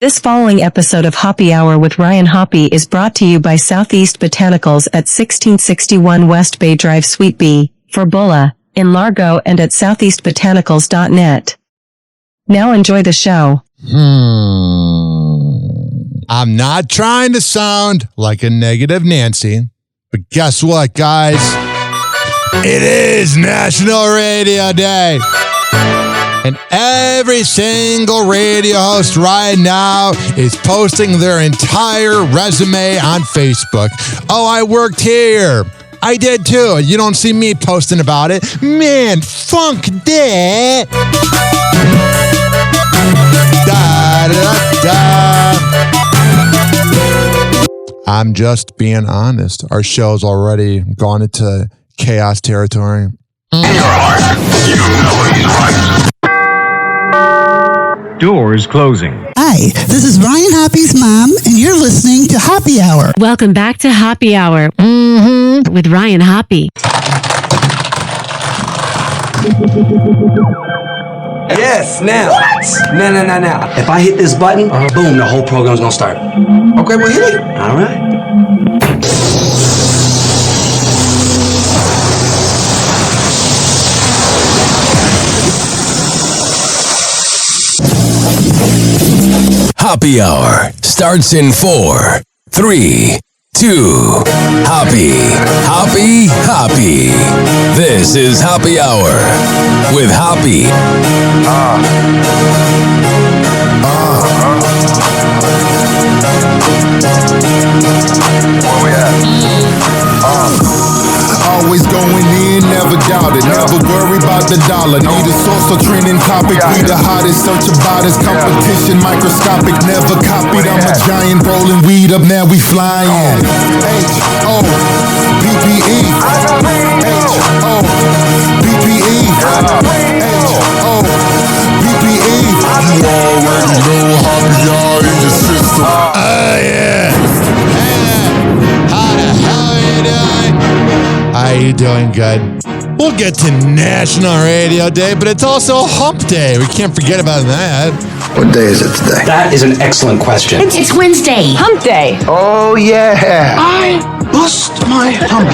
This following episode of Hoppe Hour with Ryan Hoppe is brought to you by Southeast Botanicals at 1661 West Bay Drive Suite B, for Bulla, in Largo and at southeastbotanicals.net. Now enjoy the show. I'm not trying to sound like a negative Nancy, but guess what, guys? It is National Radio Day. And every single radio host right now is posting their entire resume on Facebook. Oh, I worked here. I did too. You don't see me posting about it. Man, funk that. Da, da, da. I'm just being honest. Our show's already gone into chaos territory. In your heart, you know he's right. Doors closing. Hi, this is Ryan Hoppe's mom, and you're listening to Hoppe Hour. Welcome back to Hoppe Hour with Ryan Hoppe. Yes, now. What? Now. If I hit this button, boom, the whole program's gonna start. Okay, well, hit it. All right. Hoppe Hour starts in 4, 3, 2. Hoppe. This is Hoppe Hour with Hoppe. Where we at? Always going in, never doubt it. Never worry about the dollar. Need a source or trending topic. We the hottest, search about us. Competition microscopic, never copied. I'm a giant rolling weed up, now we flying. H-O-P-P-E. H-O-P-P-E. H-O-P-P-E. You already know how we are in the system. Oh, yeah. How the hell are you doing? Are you doing good? We'll get to National Radio Day, but it's also Hump Day. We can't forget about that. What day is it today? That is an excellent question. It's Wednesday. Hump Day. Oh, yeah. I bust my hump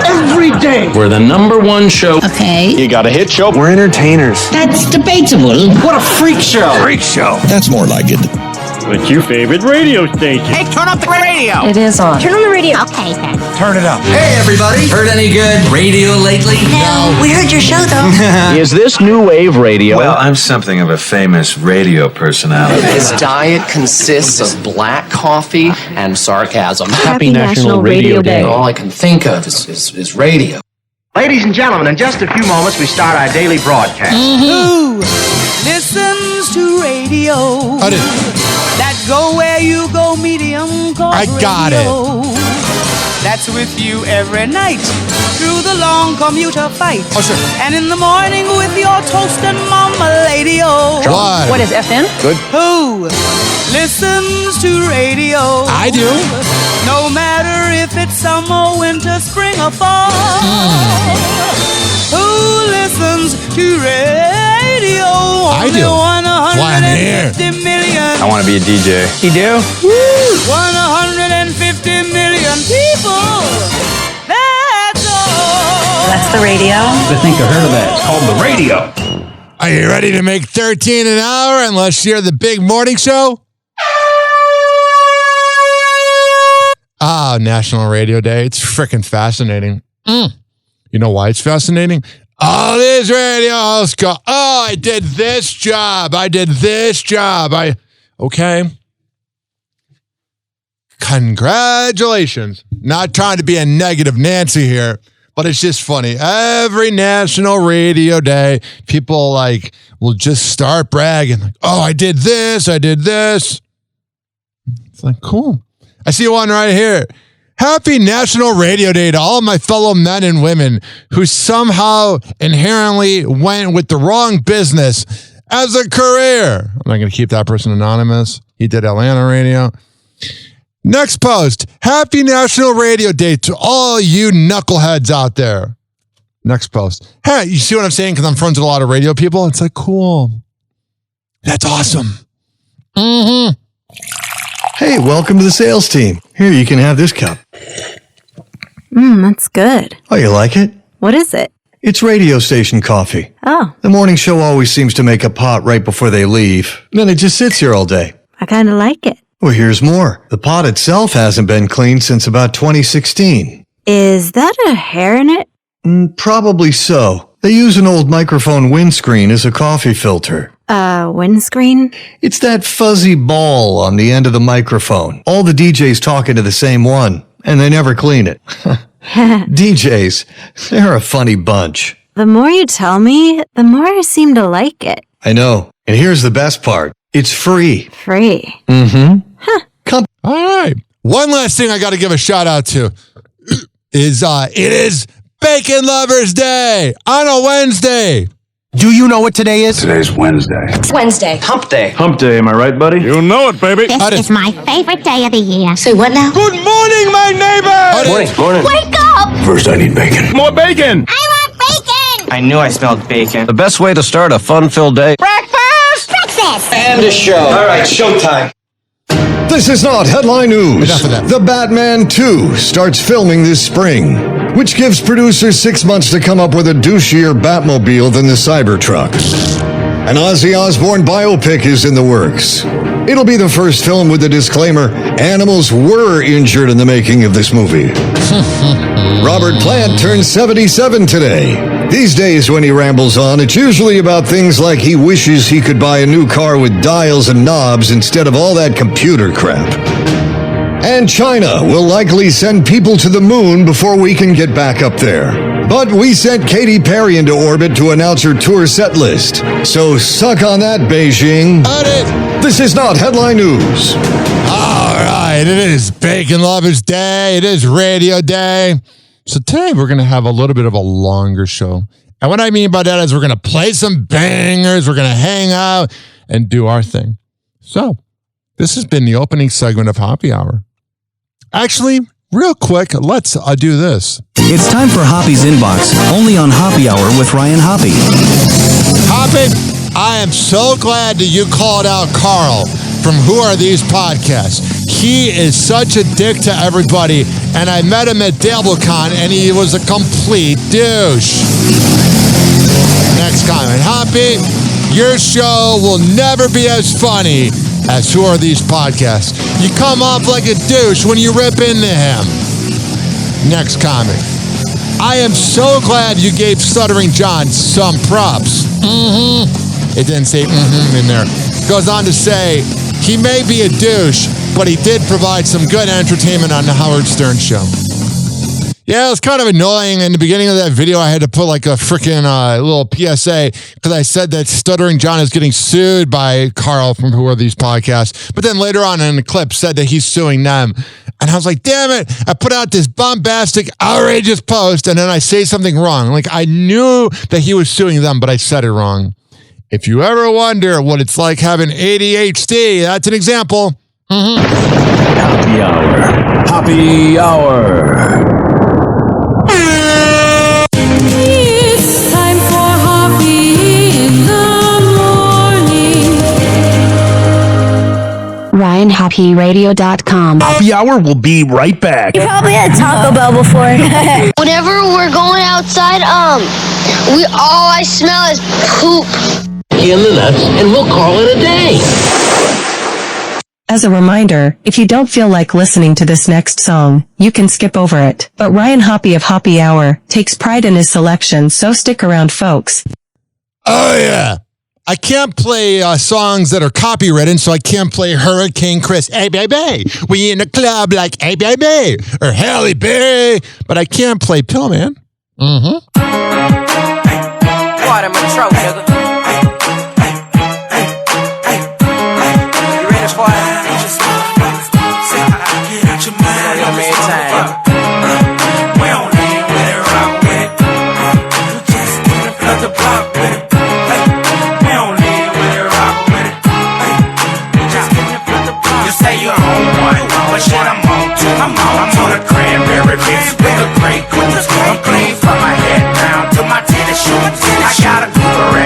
every day. We're the #1 show. Okay. You got a hit show? We're entertainers. That's debatable. What a freak show. Freak show. That's more like it. What's your favorite radio station? Hey, turn up the radio. It is on. Turn on the radio. Okay, then. Turn it up. Hey, everybody. Heard any good radio lately? No. We heard your show, though. Is this new wave radio? Well, I'm something of a famous radio personality. His diet consists of black coffee and sarcasm. Happy National Radio Day. All I can think of is radio. Ladies and gentlemen, in just a few moments, we start our daily broadcast. Who listens to radio? That go where you go, medium called I got radio. That's with you every night through the long commuter fight. Oh, sure. And in the morning with your toast and mama lady-o. What is FM? Good. Who listens to radio? I do. No matter if it's summer, winter, spring, or fall. Who listens to radio? I do. Only 150 million. I want to be a DJ. You do? 150 million people. That's all. That's the radio. I think I heard of that. It's called the radio. Are you ready to make $13 an hour unless you're the big morning show? National Radio Day. It's freaking fascinating. You know why it's fascinating? All these radio hosts go, oh, I did this job. Okay. Congratulations. Not trying to be a negative Nancy here, but it's just funny. Every National Radio Day, people will just start bragging. Like, oh, I did this. It's like, cool. I see one right here. Happy National Radio Day to all of my fellow men and women who somehow inherently went with the wrong business as a career. I'm not going to keep that person anonymous. He did Atlanta radio. Next post. Happy National Radio Day to all you knuckleheads out there. Next post. Hey, you see what I'm saying? Because I'm friends with a lot of radio people. It's like, cool. That's awesome. Hey, welcome to the sales team. Here, you can have this cup. That's good. Oh, you like it? What is it? It's radio station coffee. Oh. The morning show always seems to make a pot right before they leave. Then it just sits here all day. I kind of like it. Well, here's more. The pot itself hasn't been cleaned since about 2016. Is that a hair in it? Probably so. They use an old microphone windscreen as a coffee filter. Windscreen? It's that fuzzy ball on the end of the microphone. All the DJs talking to the same one, and they never clean it. DJs, they're a funny bunch. The more you tell me, the more I seem to like it. I know. And here's the best part. It's free. Free? Mm-hmm. Huh. All right. One last thing I got to give a shout out to is it is Bacon Lovers Day on a Wednesday. Do you know what today is? Today's Wednesday. It's Wednesday. Hump day. Hump day, am I right, buddy? You know it, baby. This is my favorite day of the year. Say what now? Good morning, my neighbor. Morning. Wake up! First, I need bacon. More bacon! I want bacon! I knew I smelled bacon. The best way to start a fun-filled day. Breakfast! Breakfast! And a show. All right, showtime. This is not headline news. Enough of that. The Batman 2 starts filming this spring, which gives producers 6 months to come up with a douchier Batmobile than the Cybertruck. An Ozzy Osbourne biopic is in the works. It'll be the first film with the disclaimer, animals were injured in the making of this movie. Robert Plant turned 77 today. These days when he rambles on, it's usually about things like he wishes he could buy a new car with dials and knobs instead of all that computer crap. And China will likely send people to the moon before we can get back up there. But we sent Katy Perry into orbit to announce her tour set list. So suck on that, Beijing. This is not headline news. All right, it is Bacon Lovers Day. It is Radio Day. So today we're going to have a little bit of a longer show. And what I mean by that is we're going to play some bangers, we're going to hang out and do our thing. So this has been the opening segment of Happy Hour. Actually, real quick, let's do this. It's time for Hoppy's Inbox, only on Happy Hour with Ryan Hoppe. Hoppe, I am so glad that you called out Carl from Who Are These Podcasts. He is such a dick to everybody, and I met him at DableCon, and he was a complete douche. Next comment. Hoppe, your show will never be as funny as Who Are These Podcasts. You come off like a douche when you rip into him. Next comment. I am so glad you gave Stuttering John some props. It didn't say in there. Goes on to say, he may be a douche, but he did provide some good entertainment on the Howard Stern Show. Yeah, it was kind of annoying. In the beginning of that video, I had to put like a freaking little PSA because I said that Stuttering John is getting sued by Carl from Who Are These Podcasts. But then later on in the clip said that he's suing them. And I was like, damn it. I put out this bombastic, outrageous post and then I say something wrong. Like I knew that he was suing them, but I said it wrong. If you ever wonder what it's like having ADHD, that's an example. Happy Hour. Happy Hour. It's time for Hoppe in the morning. RyanHoppeRadio.com. Happy Hour will be right back. You probably had Taco Bell before. Whenever we're going outside, all I smell is poop. In the nuts, and we'll call it a day. As a reminder, if you don't feel like listening to this next song, you can skip over it. But Ryan Hoppe of Happy Hour takes pride in his selection, so stick around, folks. Oh, yeah. I can't play songs that are copywritten, so I can't play Hurricane Chris, hey, baby, we in the club like, hey, baby, or Halle Berry, but I can't play Pillman. Water my throat, nigga. You ready for it? We don't lean with it, rock with it. You just wanna flood the block with it. We don't lean with it, rock with it. You just wanna flood the block. You say you're on one, but shit, I'm on two. I'm on a cranberry mix with a great goose. I'm clean from my head down to my tennis shoes. I got a Cougar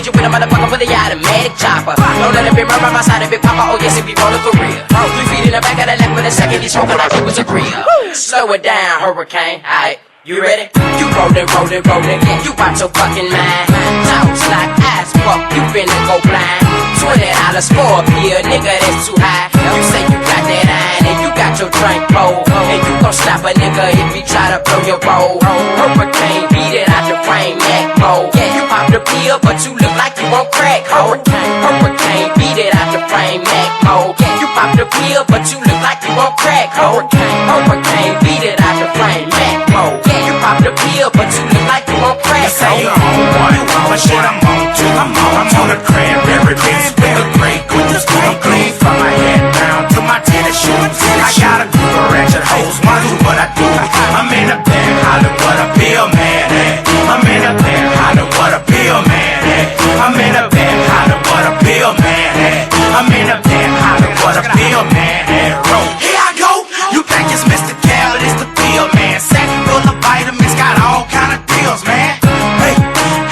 hit you with a motherfucker with the automatic chopper. Don't let it be run by my side of Big Papa. Oh yes, it be rolling for real. 3 feet in the back of the left with a second. He's smoking like it was a grill. Slow it down, hurricane. Aight, you ready? You rollin', yeah. You out your fucking mind. Talks like ass fuck, you finna go blind. $20 for a pill, nigga, that's too high. You say you got that iron and you got your drink cold, and you gon' stop a nigga if he try to blow your roll. Hurricane, beat it out the frame, Mac mode. Yeah, you pop the pill, but you look like you won't crack. Hurricane, beat it out the frame, Mac mode. Yeah, you pop the pill, but you look like you won't crack. Hurricane, beat it out the frame, Mac mode. Yeah, you pop the pill, but you look like you won't crack. You say you're on one, but shit, I'm on two. I'm on a cranberry bitch with a great goose. I'm clean from my head down to my tennis shoes. I got a group of ratchet hoes, wanna do what I do. I'm in a bed, hollering what a pill man at. I'm in a bed, hollering what a pill man at. I'm in a bed, hollering what a pill man at. I'm in a bed, hollering what a pill man at. Here I go, you think it's Mr. Cal, it's the pill man. Sack full of vitamins, got all kind of deals, man.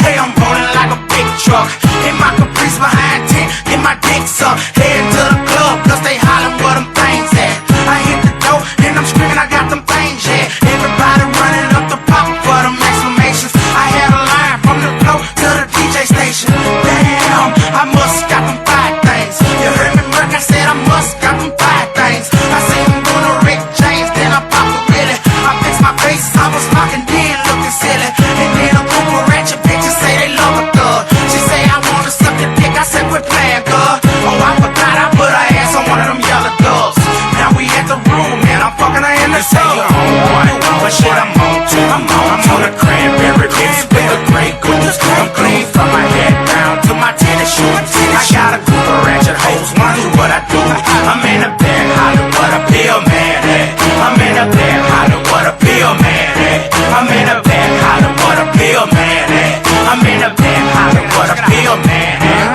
Hey, I'm rolling like a big truck. In my caprice behind 10, get my dick sucked. Head to the club, cause they hollering where them things at. I hit the door, and I'm screaming, I got them things, yeah. Everybody running up the pop for them exclamations. I had a line from the floor to the DJ station. Damn, I must got them 5 things. You heard me, Merc, I said I must got them 5 things. I seen them doing a Rick James, then I pop a really. I fixed my face, I was rocking, then looking silly. And then a group of ratchet bitches say they love a thug. She say I wanna suck your dick, I said quit playing, girl. Oh, I forgot I put her ass on one of them yellow doves. Now we at the room, man, I'm fucking her in the tub. You're on one, but shit, I'm on two. I'm on a cranberry bitch with a great goose. I'm clean from my head down to my tennis shoes. I got a group of ratchet hoes, wanna do what I do. I'm in a bed, hollering what a pill man at. I'm in a bed, hollering what a pill man at. I'm in a bed, hollering what a pill man at. I'm in a bed, hollering what a pill man at.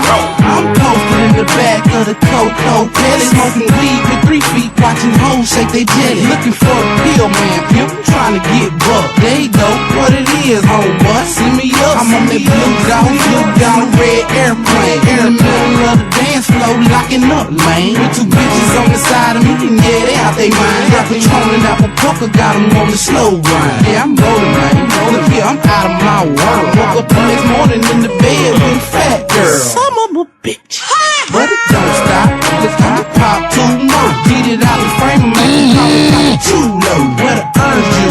I'm posted in the back of the Coco Pelly, smoking weed with 3 feet, watching hoes shake they jelly. Looking for a pill man, pimp, trying to get bucked. There you go, what it is, homeboy, see me up. I'm on that blue dog, red airplane. In the middle of the dance floor, locking up, man. With 2 bitches on the side of me, and yeah, they out they mind. Got Patron and apple poker, got them on the slow grind. Yeah, I'm rolling, man, rolling here, I'm out of my world. Woke up the next morning in the bed with a fat girl. Some of a bitch, but it don't stop. Let's get the pop 2 more. Beat it out the frame and make it pop too low. Where the urge you?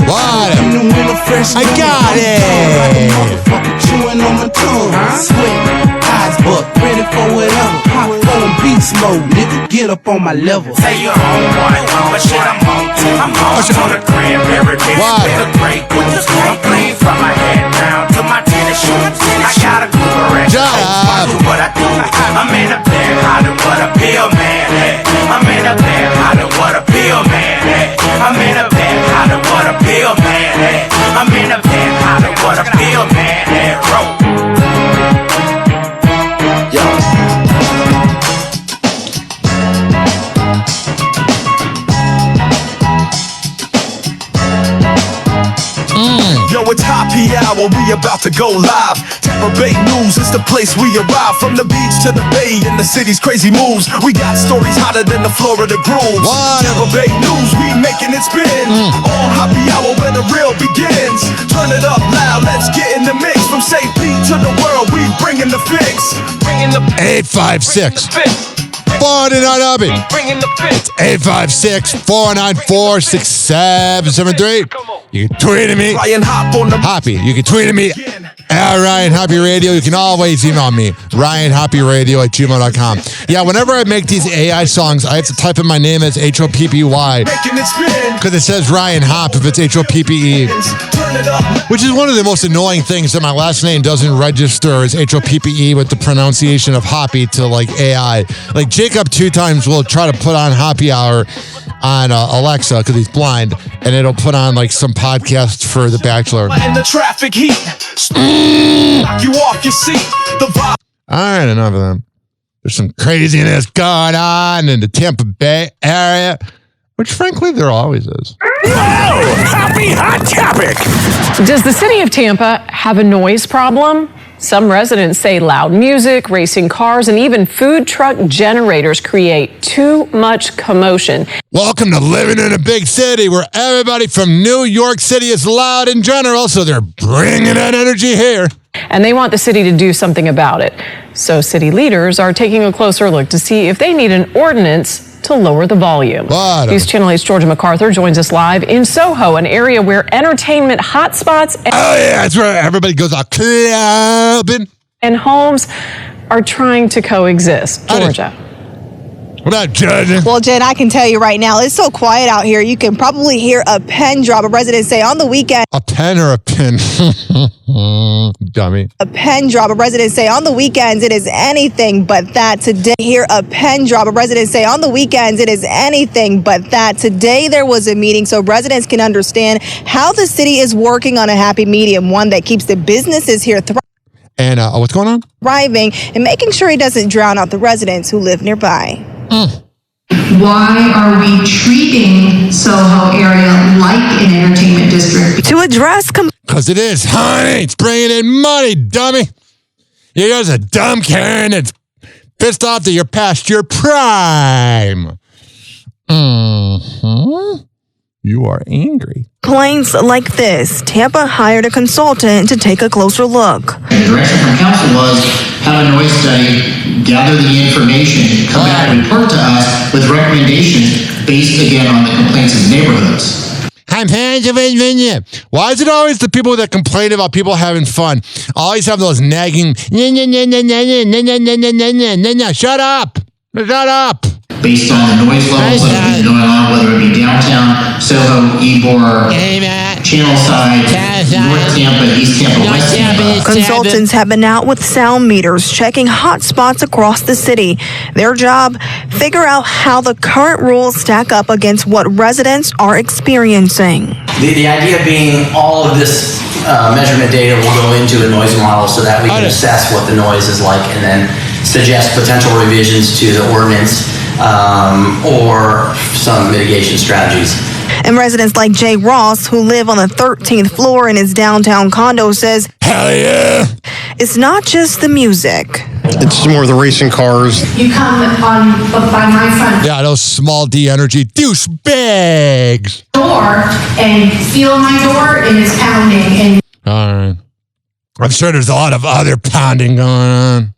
In the winter fresh. I got it. Like a motherfucker chewing on my tongue. Sweat, eyes buck, ready for whatever. Pop 4 in beast mode, nigga, get up on my level. Say you're on one, but shit, I'm on two. I'm on a cranberry bitch with a great goose. I'm clean from my head down to my tennis shoes. I got a group of ratchet hoes, wanna do what I do. I'm in a bed, hollering what a pill man at. I'm in a bed, hollering what a pill man at. I'm in a bed, hollering what a pill man at. I'm in a bed, hollering what a pill man at. Roll. Yo, it's Hoppe Hour, we about to go live. Tampa Bay News is the place we arrive. From the beach to the bay and the city's crazy moves. We got stories hotter than the Florida grooves. Tampa Bay News, we making it spin. On Hoppe Hour where the real begins. Turn it up loud, let's get in the mix. From St. Pete to the world, we bringing the fix. 856 499 It's 856-494-6773. You can tweet at me. Hoppe. You can tweet at me at Ryan Hoppe Radio. You can always email me, ryanhopperadio@gmail.com. Yeah, whenever I make these AI songs, I have to type in my name as Hoppy because it says Ryan Hoppe if it's Hoppe. Which is one of the most annoying things that my last name doesn't register as Hoppe with the pronunciation of Hoppy to like AI. Like Jacob 2 times will try to put on Hoppe Hour on Alexa because he's blind, and it'll put on like some podcast for The Bachelor. In the traffic heat, knock you off your seat. The vibe. All right, enough of them. There's some craziness going on in the Tampa Bay area, which frankly there always is. Happy Hot Topic! Does the city of Tampa have a noise problem? Some residents say loud music, racing cars, and even food truck generators create too much commotion. Welcome to living in a big city where everybody from New York City is loud in general, so they're bringing that energy here. And they want the city to do something about it. So city leaders are taking a closer look to see if they need an ordinance to lower the volume. News Channel 8's Georgia MacArthur joins us live in Soho, an area where entertainment hotspots that's where everybody goes out clubbing and homes are trying to coexist. Georgia. What up, Judge? Well, Jen, I can tell you right now, it's so quiet out here. You can probably hear a pen drop. A resident say on the weekend. A pen or a pin? Dummy. A pen drop. A resident say on the weekends it is anything but that. Today, hear a pen drop. A resident say on the weekends it is anything but that. Today there was a meeting so residents can understand how the city is working on a happy medium, one that keeps the businesses here And what's going on? thriving and making sure he doesn't drown out the residents who live nearby. Why are we treating Soho area like an entertainment district? To address because it is, honey. It's bringing in money, dummy. You're just a dumb Karen that's pissed off that you're past your prime. You are angry. Complaints like this, Tampa hired a consultant to take a closer look. The direction from council was have a noise study, gather the information, come back and report to us with recommendations based again on the complaints of neighborhoods. Why is it always the people that complain about people having fun always have those nagging, shut up, shut up. Based on the noise levels that have been going on, whether it be downtown, Soho, Ybor, Channelside, North Tampa, East Tampa, West Tampa. Consultants have been out with sound meters, checking hot spots across the city. Their job, figure out how the current rules stack up against what residents are experiencing. The idea being all of this measurement data will go into a noise model so that we can assess what the noise is like and then suggest potential revisions to the ordinance or some mitigation strategies. And residents like Jay Ross, who live on the 13th floor in his downtown condo, says, hell yeah, it's not just the music. It's more the racing cars. You come on by my front Yeah, those small D energy douchebags. door and feel my door and it's pounding. And All right. I'm sure there's a lot of other pounding going on.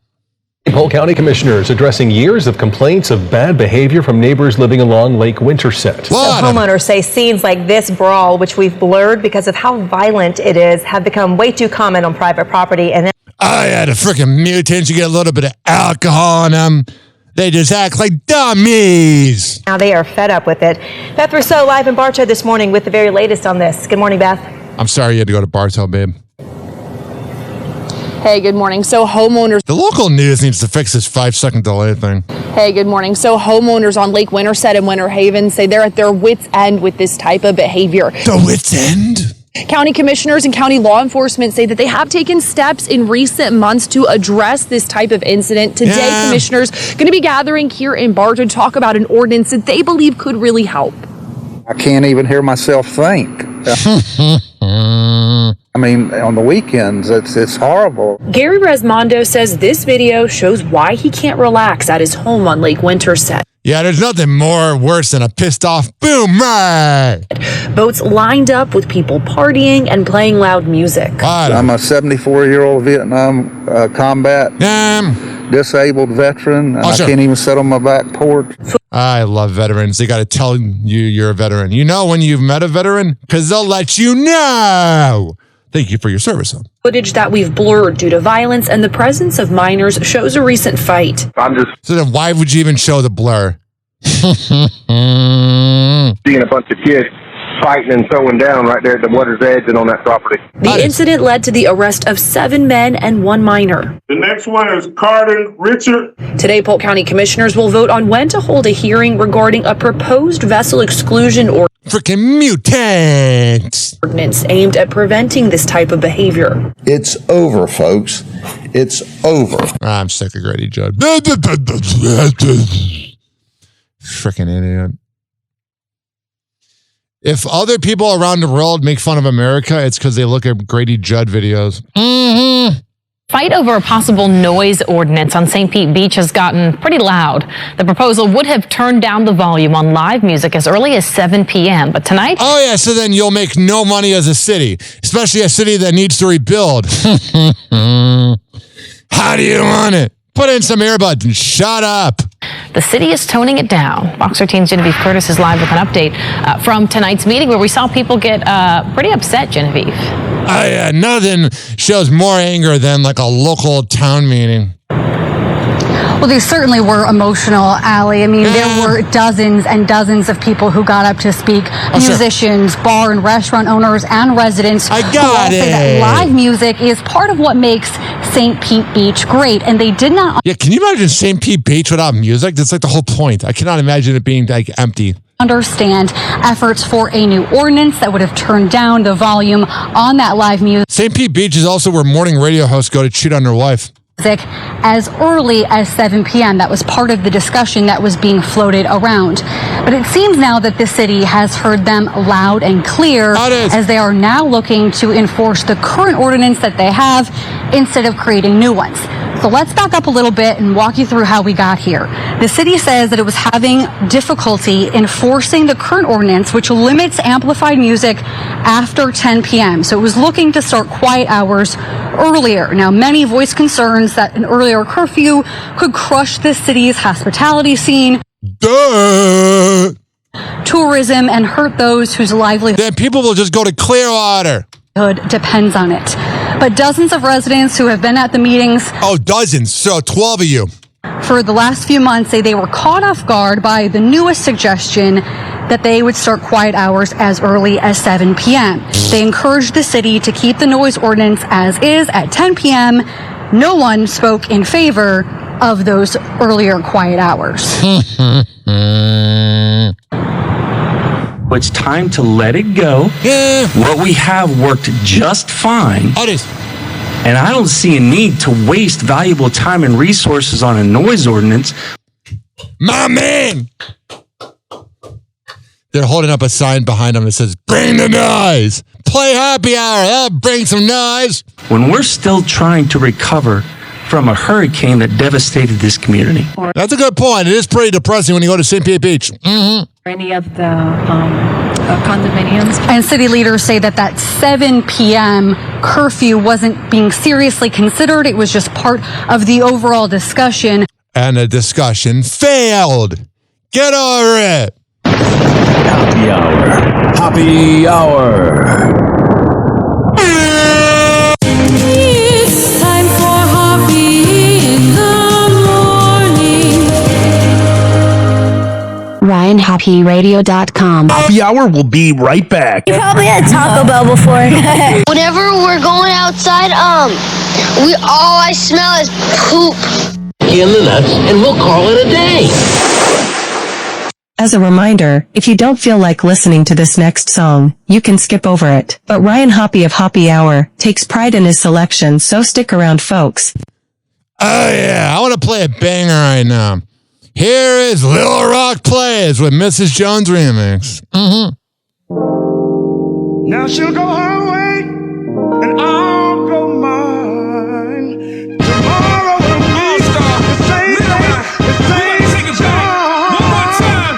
Polk County commissioners addressing years of complaints of bad behavior from neighbors living along Lake Winterset. So homeowners say scenes like this brawl, which we've blurred because of how violent it is, have become way too common on private property. And then The freaking mutants, you get a little bit of alcohol in them. They just act like dummies. now they are fed up with it. Beth Rousseau live in Bartow this morning with the very latest on this. Good morning, Beth. I'm sorry you had to go to Bartow, babe. Hey, good morning. So homeowners... The local news needs to fix this 5-second delay thing. Hey, good morning. So homeowners on Lake Winterset and Winter Haven say they're at their wits' end with this type of behavior. The wits' end? County commissioners and county law enforcement say that they have taken steps in recent months to address this type of incident. Today, commissioners going to be gathering here in Bartow to talk about an ordinance that they believe could really help. I can't even hear myself think. I mean, on the weekends, it's horrible. Gary Resmondo says this video shows why he can't relax at his home on Lake Winterset. Yeah, there's nothing more worse than a pissed off boomer. Boats lined up with people partying and playing loud music. I'm a 74-year-old Vietnam combat disabled veteran, and I can't even sit on my back porch. I love veterans. They got to tell you you're a veteran. You know when you've met a veteran? Because they'll let you know. Thank you for your service. Footage that we've blurred due to violence and the presence of minors shows a recent fight. So then why would you even show the blur? Seeing a bunch of kids fighting and throwing down right there at the water's edge and on that property. The incident led to the arrest of 7 men and 1 minor. The next one is Carter Richard. Today, Polk County commissioners will vote on when to hold a hearing regarding a proposed vessel exclusion freaking mutants ordinance aimed at preventing this type of behavior. It's over, folks. It's over. I'm sick of Grady Judd. Freaking idiot. If other people around the world make fun of America, it's because they look at Grady Judd videos. Fight over a possible noise ordinance on St. Pete Beach has gotten pretty loud. The proposal would have turned down the volume on live music as early as 7 p.m. But tonight... Oh, yeah, so then you'll make no money as a city, especially a city that needs to rebuild. How do you want it? Put in some earbuds and shut up. The city is toning it down. Fox 13's Genevieve Curtis is live with an update from tonight's meeting where we saw people get pretty upset, Genevieve. Oh, yeah, nothing shows more anger than like a local town meeting. Well, they certainly were emotional, Allie. I mean, there were dozens and dozens of people who got up to speak. Musicians, bar and restaurant owners, and residents who all say that live music is part of what makes St. Pete Beach great. And they did not... Yeah, can you imagine St. Pete Beach without music? That's like the whole point. I cannot imagine it being like empty. Understand efforts for a new ordinance that would have turned down the volume on that live music. St. Pete Beach is also where morning radio hosts go to cheat on their wife. As early as 7 p.m. That was part of the discussion that was being floated around. But it seems now that the city has heard them loud and clear as they are now looking to enforce the current ordinance that they have instead of creating new ones. So let's back up a little bit and walk you through how we got here. The city says that it was having difficulty enforcing the current ordinance, which limits amplified music after 10 p.m. So it was looking to start quiet hours earlier. Now, many voiced concerns that an earlier curfew could crush the city's hospitality scene, tourism, and hurt those whose livelihood. Then people will just go to Clearwater. Depends on it. But dozens of residents who have been at the meetings. Oh, dozens. So 12 of you. For the last few months say they were caught off guard by the newest suggestion that they would start quiet hours as early as 7 p.m. They encouraged the city to keep the noise ordinance as is at 10 p.m. No one spoke in favor of those earlier quiet hours. It's time to let it go. Yeah. What we have worked just fine. And I don't see a need to waste valuable time and resources on a noise ordinance. My man! They're holding up a sign behind them that says, "Bring the noise! Play happy hour! That'll bring some noise!" When we're still trying to recover from a hurricane that devastated this community. That's a good point. It is pretty depressing when you go to St. Pete Beach. Any of the condominiums. And city leaders say that 7 p.m. curfew wasn't being seriously considered. It was just part of the overall discussion. And the discussion failed. Get over it. Happy hour. Happy hour. It's time for Hoppe in the morning. RyanHoppeRadio.com. Happy hour will be right back. You probably had Taco Bell before. Whenever we're going outside, all I smell is poop. In the nuts, and we'll call it a day. As a reminder, if you don't feel like listening to this next song, you can skip over it. But Ryan Hoppe of Hoppe Hour takes pride in his selection, so stick around, folks. Oh, yeah. I want to play a banger right now. Here is Little Rock Plays with Mrs. Jones remix. Now she'll go her way, and I'll go mine. Tomorrow will be the same day, the same time. One more time.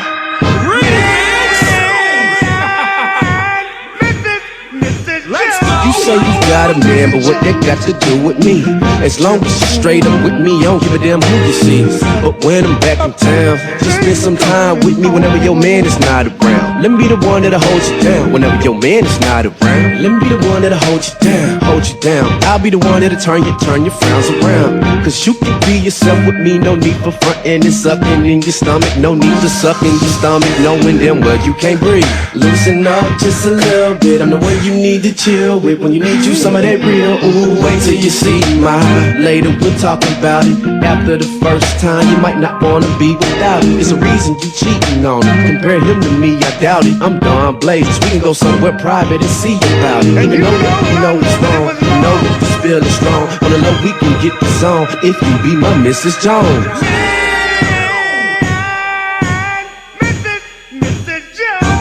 Let's go. You say you got a man, but what that got to do with me? As long as you straight up with me, I don't give a damn who you see. But when I'm back in town, just spend some time with me whenever your man is not around. Let me be the one that'll hold you down whenever your man is not around. Let me be the one that'll hold you down, hold you down. I'll be the one that'll turn your frowns around. Cause you can be yourself with me, no need for frontin' and sucking in your stomach. No need to suck in your stomach, knowing damn well you can't breathe. Loosen up just a little bit, I'm the one you need to chill with. When you need you some of that real, ooh, wait till you see my. Later we'll talk about it. After the first time, you might not wanna be without it. It's a reason you cheating on it. Compare him to me, I doubt it. I'm Don Blazes, we can go somewhere private and see about it. Even though you know it's wrong, you know that this feel is strong. On the low, we can get this on if you be my Mrs. Jones.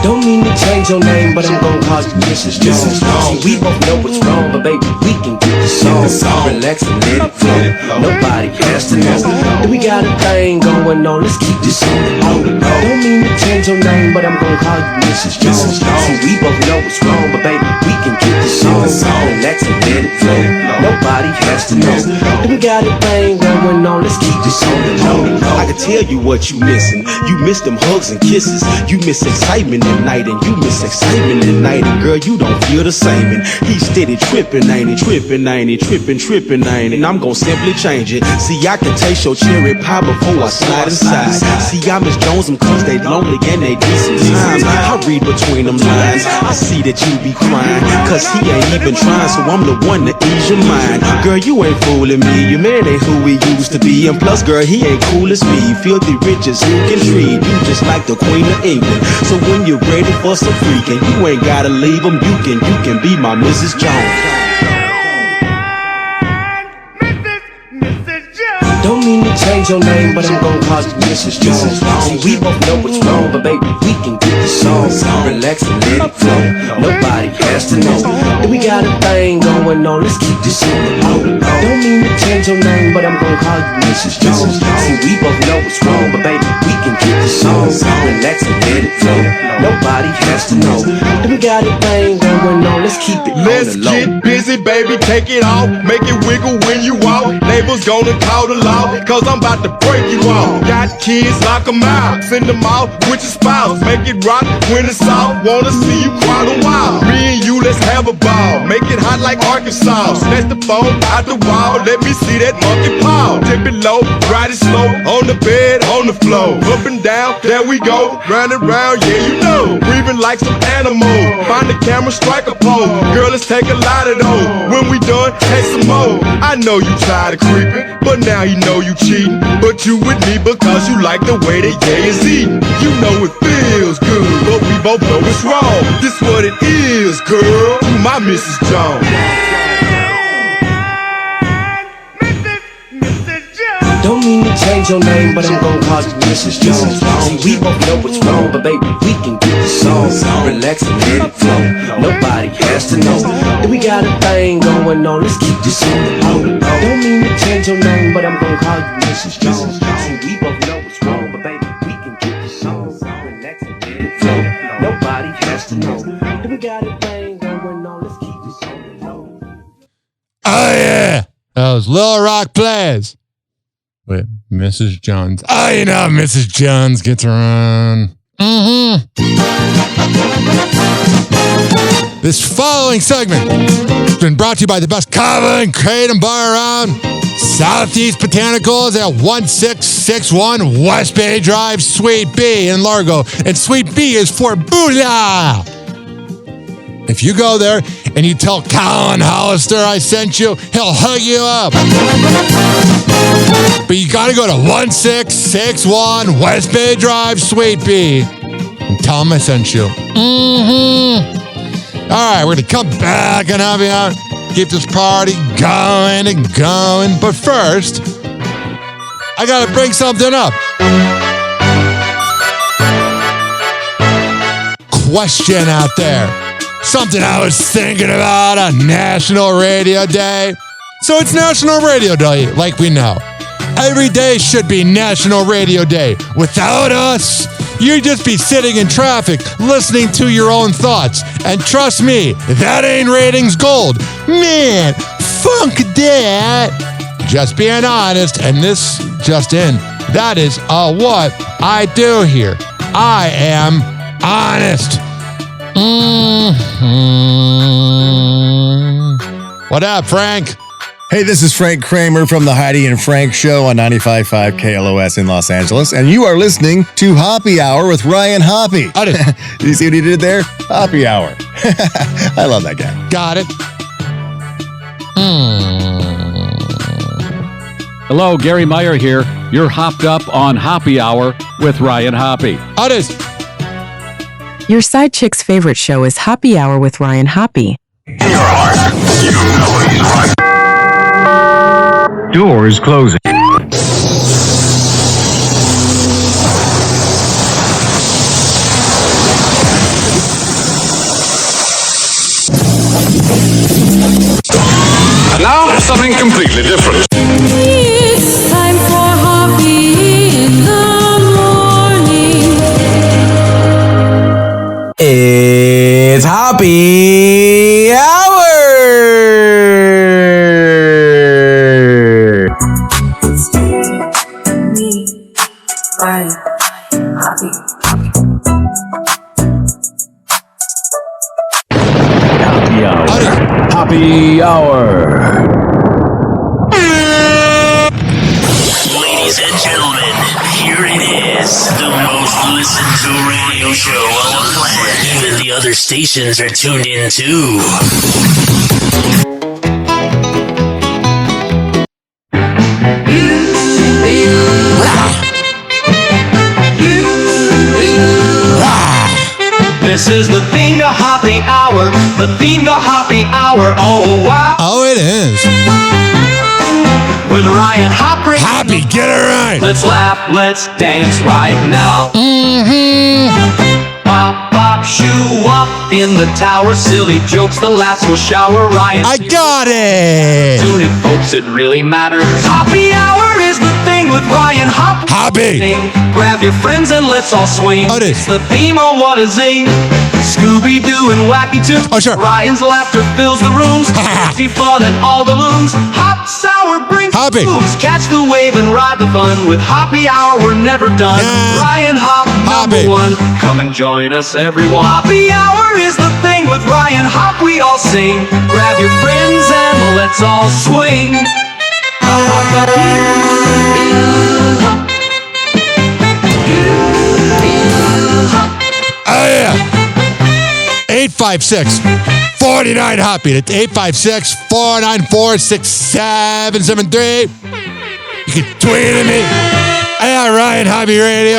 Don't mean to tell change your name, but I'm gon' call you Mrs. Jones. See, we both know what's wrong, but baby, we can get the song. Relax and let it flow. Nobody has to know that we got a thing going on. Let's keep this on the low. Don't mean to change your name, but I'm gon' call you Mrs. Jones. See, we both know what's wrong, but baby, we can get the song. Relax and let it flow. Nobody has to know that we got a thing going on. Let's keep this on the low. I can tell you what you missing. You miss them hugs and kisses. You miss excitement at night, and you miss excitement at night. And girl, you don't feel the same. And he's steady tripping, ain't he? Tripping, ain't he? Tripping, ain't he? And I'm gon' simply change it. See, I can taste your cherry pie before I slide inside. See, I miss Jones them cause they lonely and they decent times. I read between them lines. I see that you be crying cause he ain't even trying, so I'm the one to ease your mind. Girl, you ain't fooling me. Your man ain't who he used to be. And plus, girl, he ain't cool as me. Filthy riches who can treat you just like the Queen of England. So when you're ready for some freaking, you ain't gotta leave him. You can be my Mrs. Jones. Don't mean to change your name, but I'm gon' call you Mrs. Jones. See, we both know what's wrong, but baby, we can get the song. Relax and let it flow. Nobody has to know that we got a thing going on. Let's keep this on the low. Don't mean to change your name, but I'm gon' call you Mrs. Jones. See, we both know what's wrong, but baby, we can get the song. Relax and let it flow. Nobody has to know that we got a thing going on. Let's keep it on the low. Let's get busy, baby. Take it off. Make it wiggle when you walk. Neighbors gonna call the law, cause I'm about to break you off. Got kids, lock them out. Send them out with your spouse. Make it rock when it's out. Wanna see you cry a while. Me and you, let's have a ball. Make it hot like Arkansas. Snatch the phone out the wall. Let me see that monkey paw. Dip it low, ride it slow. On the bed, on the floor. Up and down, there we go. Round and round, yeah you know. Breathing like some animal. Find the camera, strike a pose. Girl, let's take a lot of those. When we done, take some more. I know you tired of creeping, but now you know you cheating. But you with me because you like the way that yeah is eating. You know it feels good, but we both know it's wrong. This what it is, girl. You my Mrs. Jones. Don't mean to change your name, but I'm gon' call you Mrs. Jones. See, we both know what's wrong, but baby, we can get the song. Relax and let it flow. Nobody has to know that we got a thing going on. Let's keep this on the low. Don't mean to change your name, but I'm gon' call you Mrs. Jones. See, we both know what's wrong, but baby, we can get the song. Relax and let it flow. Nobody has to know that we got a thing going on. Let's keep this on the low. Oh, yeah. Those Little Rock plays. Wait, Mrs. Jones. Oh, you know, Mrs. Jones gets around. This following segment has been brought to you by the best kava and kratom bar around. Southeast Botanicals at 1661 West Bay Drive, Suite B in Largo. And Suite B is for Bula. If you go there and you tell Colin Hollister I sent you, he'll hug you up. But you gotta go to 1661 West Bay Drive, Suite B, and tell him I sent you. All right, we're gonna come back and have you out, keep this party going and going. But first, I gotta bring something up. Question out there. Something I was thinking about on National Radio Day. So it's National Radio Day, like we know. Every day should be National Radio Day. Without us, you'd just be sitting in traffic, listening to your own thoughts. And trust me, that ain't ratings gold. Man, funk that. Just being honest, and this just in, that is what I do here. I am honest. What up, Frank? Hey, this is Frank Kramer from the Heidi and Frank Show on 95.5 KLOS in Los Angeles, and you are listening to Hoppy Hour with Ryan Hoppe. Did you see what he did there? Hoppy Hour. I love that guy. Got it. Hello, Gary Meyer here. You're hopped up on Hoppy Hour with Ryan Hoppe. Your side chick's favorite show is Hoppy Hour with Ryan Hoppe. Doors closing. something completely different. It's time for Hoppe in the morning. It's Hoppe Hour! Hoppe Hour. Ladies and gentlemen, here it is, the most listened to radio show on the planet. Even the other stations are tuned in too. This is the theme to Hoppe Hour, the theme to Hoppe Hour. Oh wow! Oh, it is. With Ryan Hoppe. Hoppe, get it right. Let's laugh, let's dance right now. Pop, pop, shoo up in the tower. Silly jokes, the laughs will shower. Ryan, I got it. Tune in, folks, it really matters. Hoppe Hour is the thing with Ryan Hoppe. Hoppe. Grab your friends and let's all swing. Oh, it is. It's the theme of What a Zing. Scooby-Doo and Wacky Too. Oh, sure. Ryan's laughter fills the rooms. See fun at all the looms. Hop Sour brings Hoppe. moves. Catch the wave and ride the fun. With Hoppe Hour, we're never done. Ryan Hoppe, number one. Come and join us, everyone. Hoppe Hour is the thing with Ryan Hoppe. We all sing. Grab your friends and let's all swing. Oh, yeah. 856-49 Hoppe. That's 856-494-6773. You can tweet at me at Ryan Hoppe Radio.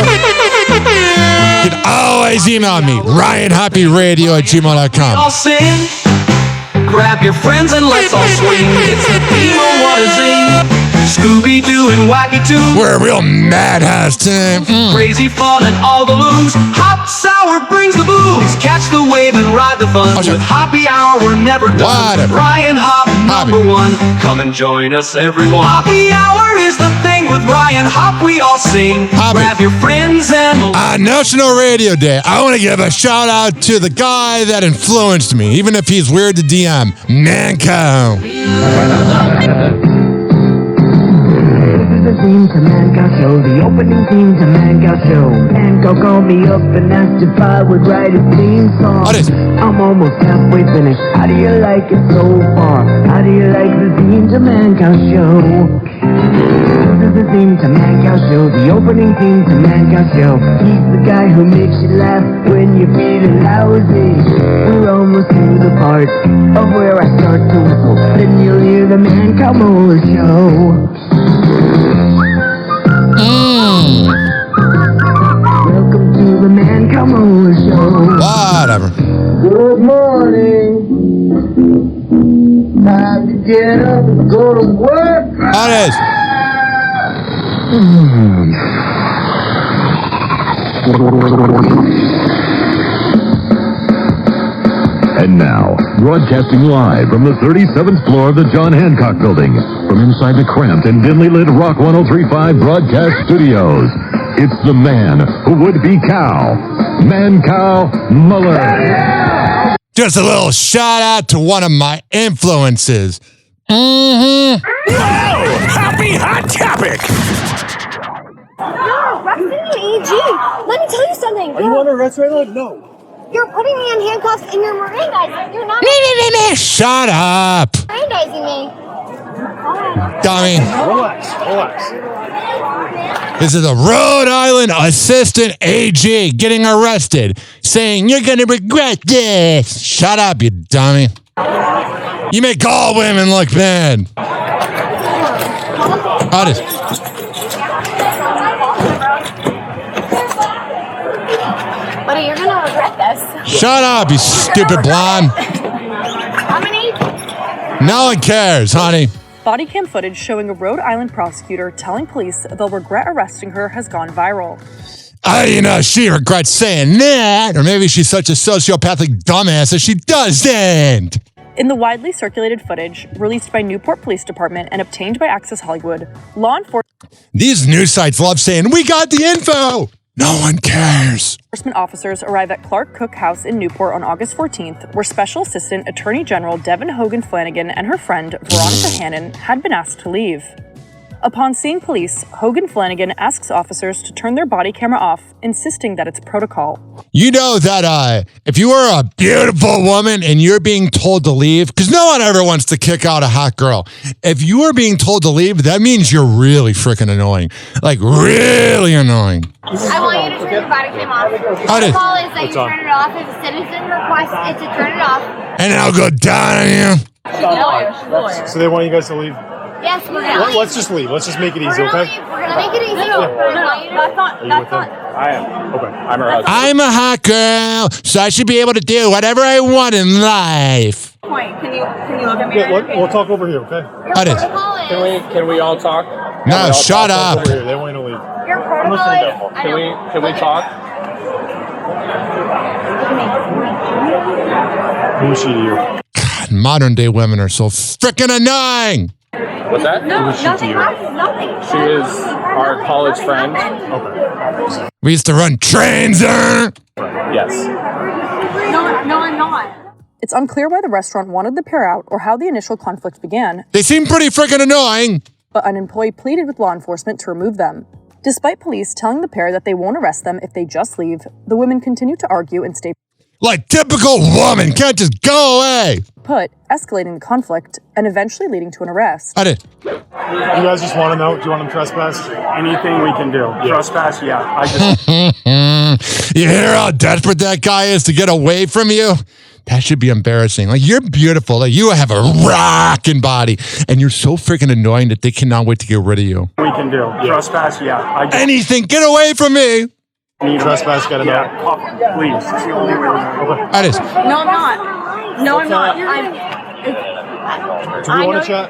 You can always email me, RyanHoppeRadio@gmail.com. All sing. Grab your friends and let's all swing. It's the theme of What a Zing. Scooby-Doo and Wacky Too. We're a real madhouse team. Crazy fun and all the looms. Hop Sour brings the booze. Catch the wave and ride the fun. With Hoppe Hour, we're never done. Whatever. Ryan Hoppe, number one. Come and join us, everyone. Hoppe Hour is the thing with Ryan Hoppe. We all sing. Grab your friends and... On National Radio Day, I want to give a shout out to the guy that influenced me, even if he's weird to DM, Manco. The theme to Manco Show, the opening theme to Manco Show. Manco called me up and asked if I would write a theme song. I'm almost halfway finished. How do you like it so far? How do you like the theme to Manco Show? This is the theme to Manco Show, the opening theme to Manco Show. He's the guy who makes you laugh when you're feeling lousy. We're almost to the part of where I start to whistle. Then you'll hear the Manco Show. Welcome to the Manco Show. Whatever. Good morning. Time to get up and go to work. How it is. And now, broadcasting live from the 37th floor of the John Hancock Building, from inside the cramped and dimly lit Rock 103.5 broadcast studios, it's the man who would be Cow, Man-Cow Muller. Just a little shout out to one of my influences. Wow! Happy hot topic! No, Roxy and AG, let me tell you something. Are you under arrest right now? No. You're putting me in handcuffs and you're Mirandizing. You're not Shut up. Mirandizing me. Dummy. Relax. This is a Rhode Island assistant AG getting arrested, saying you're going to regret this. Shut up, you dummy. You make all women look bad. Buddy, you're gonna regret this. Shut up, you stupid blonde. How many? No one cares, honey. Body cam footage showing a Rhode Island prosecutor telling police they'll regret arresting her has gone viral. She regrets saying that. Or maybe she's such a sociopathic dumbass that she doesn't. In the widely circulated footage, released by Newport Police Department and obtained by Access Hollywood, law These news sites love saying, "We got the info." No one cares. enforcement officers arrive at Clark Cook House in Newport on August 14th, where Special Assistant Attorney General Devin Hogan Flanagan and her friend Veronica Hannon had been asked to leave. Upon seeing police, Hogan Flanagan asks officers to turn their body camera off, insisting that it's protocol. You know that if you are a beautiful woman and you're being told to leave, because no one ever wants to kick out a hot girl. If you are being told to leave, that means you're really freaking annoying. Like, really annoying. I want you to turn your body cam off. The protocol is that you turn it off. If a citizen requests it to turn it off. And I'll go down on you. She's a lawyer. So they want you guys to leave? Yes, we're gonna leave. Let's just leave. Let's just make it easy, okay? We're gonna make it easy. No, that's not. I am. Okay. I'm her husband. I'm a hot girl, so I should be able to do whatever I want in life. Point. Can you look at me? Yeah, we'll talk over here, okay? Can we all talk? No, shut up. Over here. They want you to leave. Your protocol is. Can we talk? Who is she to you? God, modern day women are so freaking annoying. What's that? No, nothing. She is our college friend. Okay. We used to run trains. Yes. No, I'm not. It's unclear why the restaurant wanted the pair out or how the initial conflict began, They seem pretty freaking annoying. but an employee pleaded with law enforcement to remove them. Despite police telling the pair that they won't arrest them if they just leave, the women continue to argue and stay Like typical woman, can't just go away. put, escalating the conflict and eventually leading to an arrest. I did. You guys just want them out? Do you want them trespassed? Anything we can do. Trespass, yeah. I just. You hear how desperate that guy is to get away from you? That should be embarrassing. Like, you're beautiful. Like, you have a rockin' body. And you're so freaking annoying that they cannot wait to get rid of you. We can do. Trespass, yeah. I just. Anything, get away from me. Trespass, get them out. Please. It's the only way. That is. No, I'm not. No, I'm not. Do we want to chat?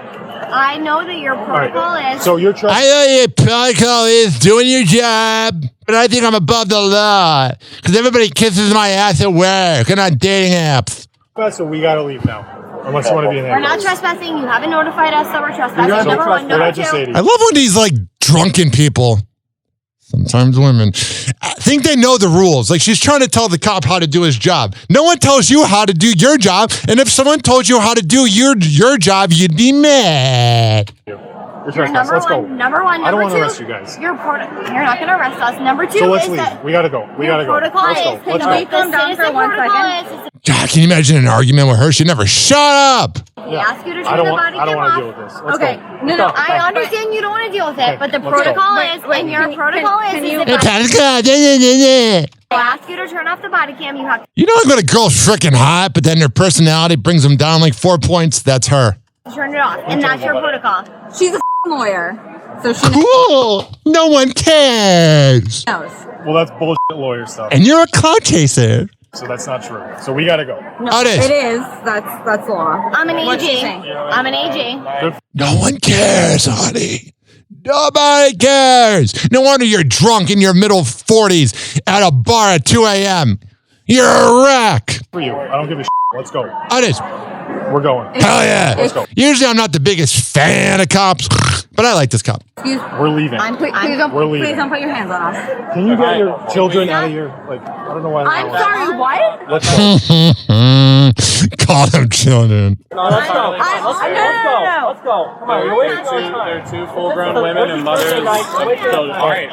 I know that your protocol is. So you're I know your protocol is doing your job, but I think I'm above the law. Because everybody kisses my ass at work and on dating apps. So we got to leave now. Unless you want to be in there. We're not trespassing. You haven't notified us that we're trespassing. Number one. Number two. I love when these, like, drunken people, sometimes women, think they know the rules. Like, she's trying to tell the cop how to do his job. No one tells you how to do your job. And if someone told you how to do your job, you'd be mad. You're trespassing. Let's go. Number one. I don't Number want to two, arrest you guys. You're not going to arrest us. Number two So let's is leave. that We got to go. We got to go. protocol Let's go. is. Let's Can we go. calm down for 1 second? God, can you imagine an argument with her? She'd never shut up. We ask you to I turn don't the want. body I don't cam want to off. deal with this. Let's Okay. go. No, I understand you don't want to deal with it, but the let's go. protocol is, and your protocol is if You I ask you to turn off the body cam, you have to know, like when a girl's freaking hot, but then their personality brings them down like 4 points? That's her. turn it off, and that's your protocol. She's a lawyer, so she Cool. No one cares. knows. Well, that's bullshit lawyer stuff. And you're a cloud chaser. So that's not true. So we got to go. No, It is. it is. That's law. I'm an What's she AG. saying? I'm an AG. No one cares, honey. Nobody cares. No wonder you're drunk in your middle 40s at a bar at 2 a.m. You're a wreck. For you. I don't give a shit. Let's go. It is. We're going. Hell yeah. Let's go. Usually I'm not the biggest fan of cops, but I like this cop. We're leaving. Please don't put your hands on us. Can you get your children out of here? Like, I don't know why. I'm sorry. What? Let's go. Call them children. No, let's go. Let's go. Come on. They're two full-grown women and mothers of children. All right.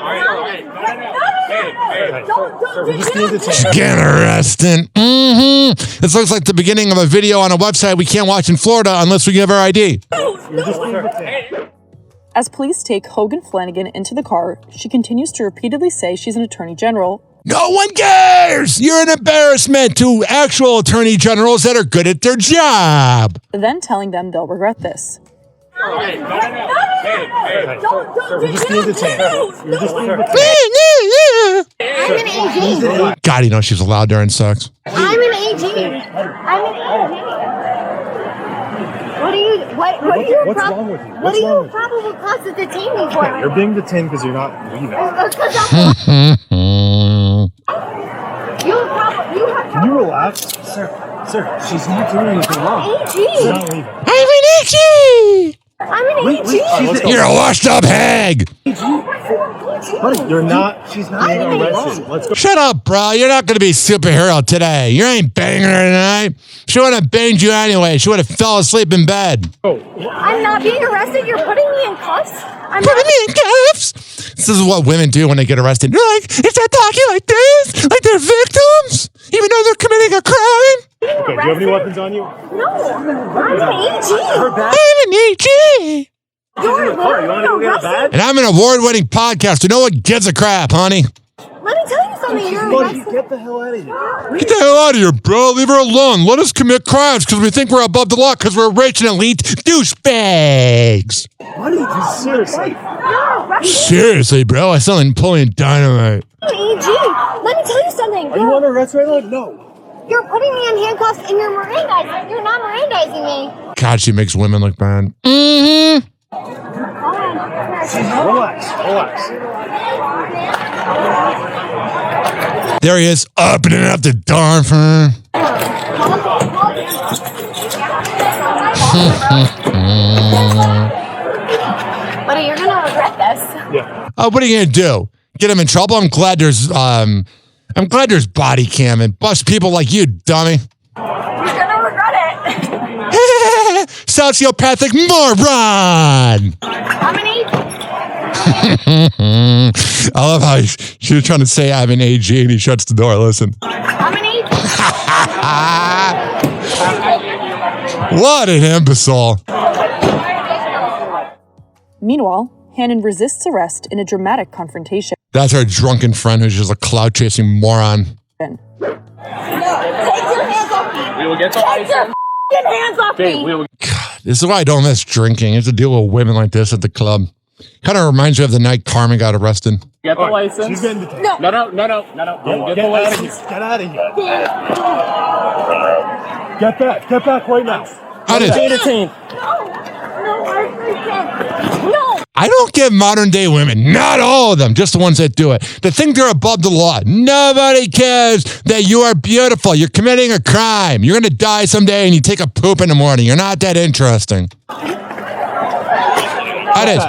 We just need to take Get arrested. This looks like the beginning of a video on a website we can't watch in Florida unless we give our ID. As police take Hogan Flanagan into the car, she continues to repeatedly say she's an attorney general. No one cares. You're an embarrassment to actual attorney generals that are good at their job. Then telling them they'll regret this. We just need to take I'm an AG. God, you know she's allowed during sex. I'm an AG. What are you? What's wrong with you? What are you probable cause to detain me for? You're being detained because you're not leaving. You have Can you relax? Relax. Sir, she's not doing anything wrong. AG. She's not leaving. I'm an AG! I'm an AG. You're a washed up hag! Buddy, you're not. She's not being arrested. Let's go. Shut up, bro. You're not going to be a superhero today. You ain't banging her tonight. She would have banged you anyway. She would have fell asleep in bed. I'm not being arrested. You're putting me in cuffs. Putting me in cuffs? This is what women do when they get arrested. They're like, if they're talking like this, like they're victims, even though they're committing a crime. Okay, do you have any weapons on you? No, I'm an AG. I'm an AG. You're You want to go get a bag? And I'm an award-winning podcaster. No one gives a crap, honey. Let me tell you something. You're Buddy, arrested. get the hell out of here. Get the hell out of here, bro. Leave her alone. Let us commit crimes because we think we're above the law because we're rich and elite douchebags. Buddy, just seriously. You're arrested. Seriously, bro. I sound like Napoleon Dynamite. AG. Let me tell you something. Are you under arrest right now? No. You're putting me in handcuffs and you're Mirandizing. You're not Mirandizing me. God, she makes women look bad. Mm-hmm. Relax. There he is, opening up the door for her. Buddy, you're gonna regret this. Yeah. What are you gonna do? Get him in trouble? I'm glad there's body cam and bust people like you, dummy. You're gonna regret it. Sociopathic moron. I'm an AG. I love how she was trying to say I'm an AG and he shuts the door. Listen. I'm an AG. What an imbecile. Meanwhile, Hannon resists arrest in a dramatic confrontation. That's her drunken friend who's just a cloud chasing moron. Take your hands off me. We will get the Take your hands off me. This is why I don't miss drinking. I have to deal with women like this at the club. Kind of reminds me of the night Carmen got arrested. Get the license. She's getting detained. No. No. Get the license. Get out of here. Get back right now. Detained. No. I don't get modern day women. Not all of them. Just the ones that do it. They think they're above the law. Nobody cares that you are beautiful. You're committing a crime. You're going to die someday and you take a poop in the morning. You're not that interesting. That is.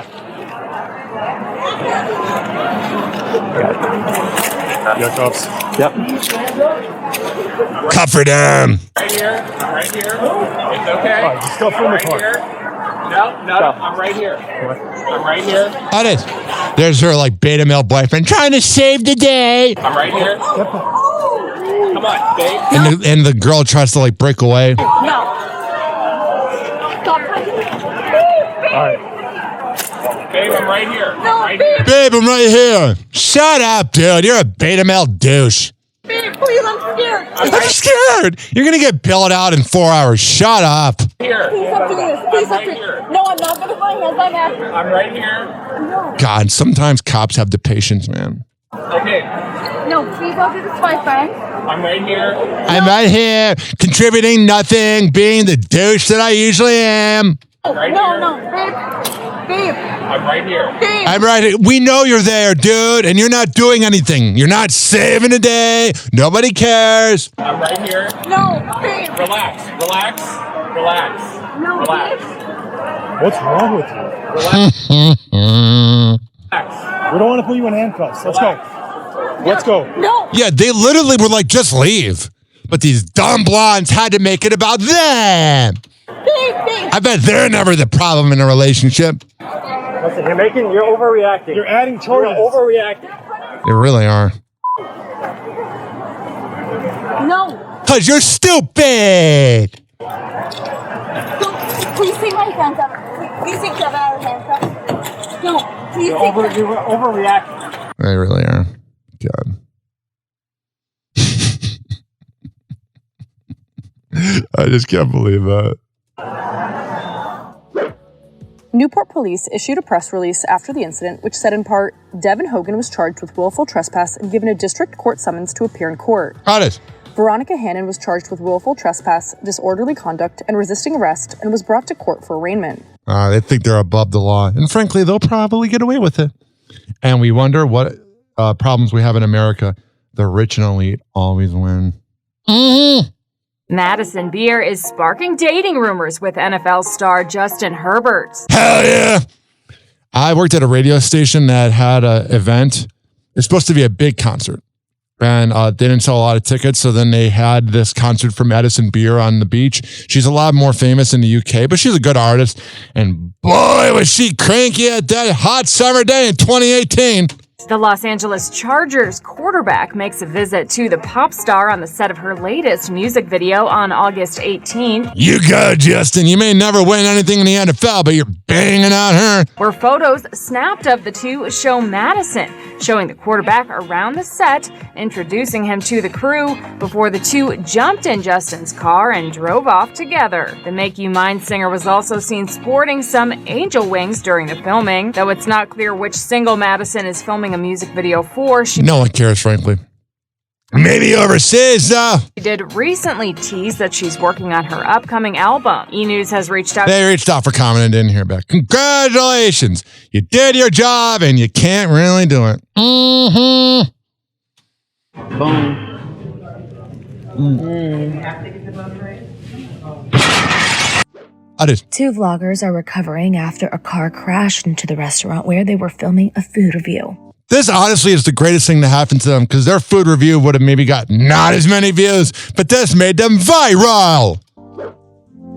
Your cuffs. Yep. Comfort him. Right here. It's okay. All right, just go from the car. No, I'm right here. That is. There's her like beta male boyfriend trying to save the day. I'm right here. Come on, babe. And the girl tries to like break away. No. Stop touching me. All right. Babe, I'm right here. No, Babe, I'm right here. Shut up, dude. You're a beta male douche. Babe, please, I'm scared. I'm scared. You're going to get bailed out in 4 hours. Shut up. Here. Please stop doing this. Please stop doing this. No, I'm not going to put my hands on that. I'm right here. No. God, sometimes cops have the patience, man. Okay. No, please don't do this to my friend. I'm right here. I'm right here, contributing nothing, being the douche that I usually am. Right here. No, babe. I'm right here. Babe. I'm right here. We know you're there, dude, and you're not doing anything. You're not saving the day. Nobody cares. I'm right here. No, babe. Relax. No, Relax. What's wrong with you? Relax. We don't want to put you in handcuffs. Let's go. Let's go. No. Yeah, they literally were like, just leave. But these dumb blondes had to make it about them. Babe. I bet they're never the problem in a relationship. Listen, you're overreacting. You're adding charges. You're overreacting. They really are. No. Because you're stupid. Please take my hands out. Please take them out of hands. No. Please take them. You're overreacting. They really are. God. I just can't believe that. Newport police issued a press release after the incident, which said in part, Devin Hogan was charged with willful trespass and given a district court summons to appear in court. Got it. Veronica Hannon was charged with willful trespass, disorderly conduct, and resisting arrest, and was brought to court for arraignment. They think they're above the law. And frankly, they'll probably get away with it. And we wonder what problems we have in America. The rich and elite always win. Madison Beer is sparking dating rumors with NFL star Justin Herbert. Hell yeah. I worked at a radio station that had an event. It's supposed to be a big concert. And they didn't sell a lot of tickets, so then they had this concert for Madison Beer on the beach. She's a lot more famous in the UK, but she's a good artist. And boy, was she cranky at that hot summer day in 2018. The Los Angeles Chargers quarterback makes a visit to the pop star on the set of her latest music video on August 18th. You go, Justin. You may never win anything in the NFL, but you're banging out her. Where photos snapped of the two show Madison, showing the quarterback around the set, introducing him to the crew before the two jumped in Justin's car and drove off together. The Make You Mine singer was also seen sporting some angel wings during the filming, though it's not clear which single Madison is filming a music video for. No one cares, frankly. Maybe overseas, though. She did recently tease that she's working on her upcoming album. E! News has reached out. They reached out for comment and didn't hear back. Congratulations. You did your job and you can't really do it. Boom. Two vloggers are recovering after a car crashed into the restaurant where they were filming a food review. This honestly is the greatest thing to happen to them because their food review would have maybe got not as many views, but this made them viral.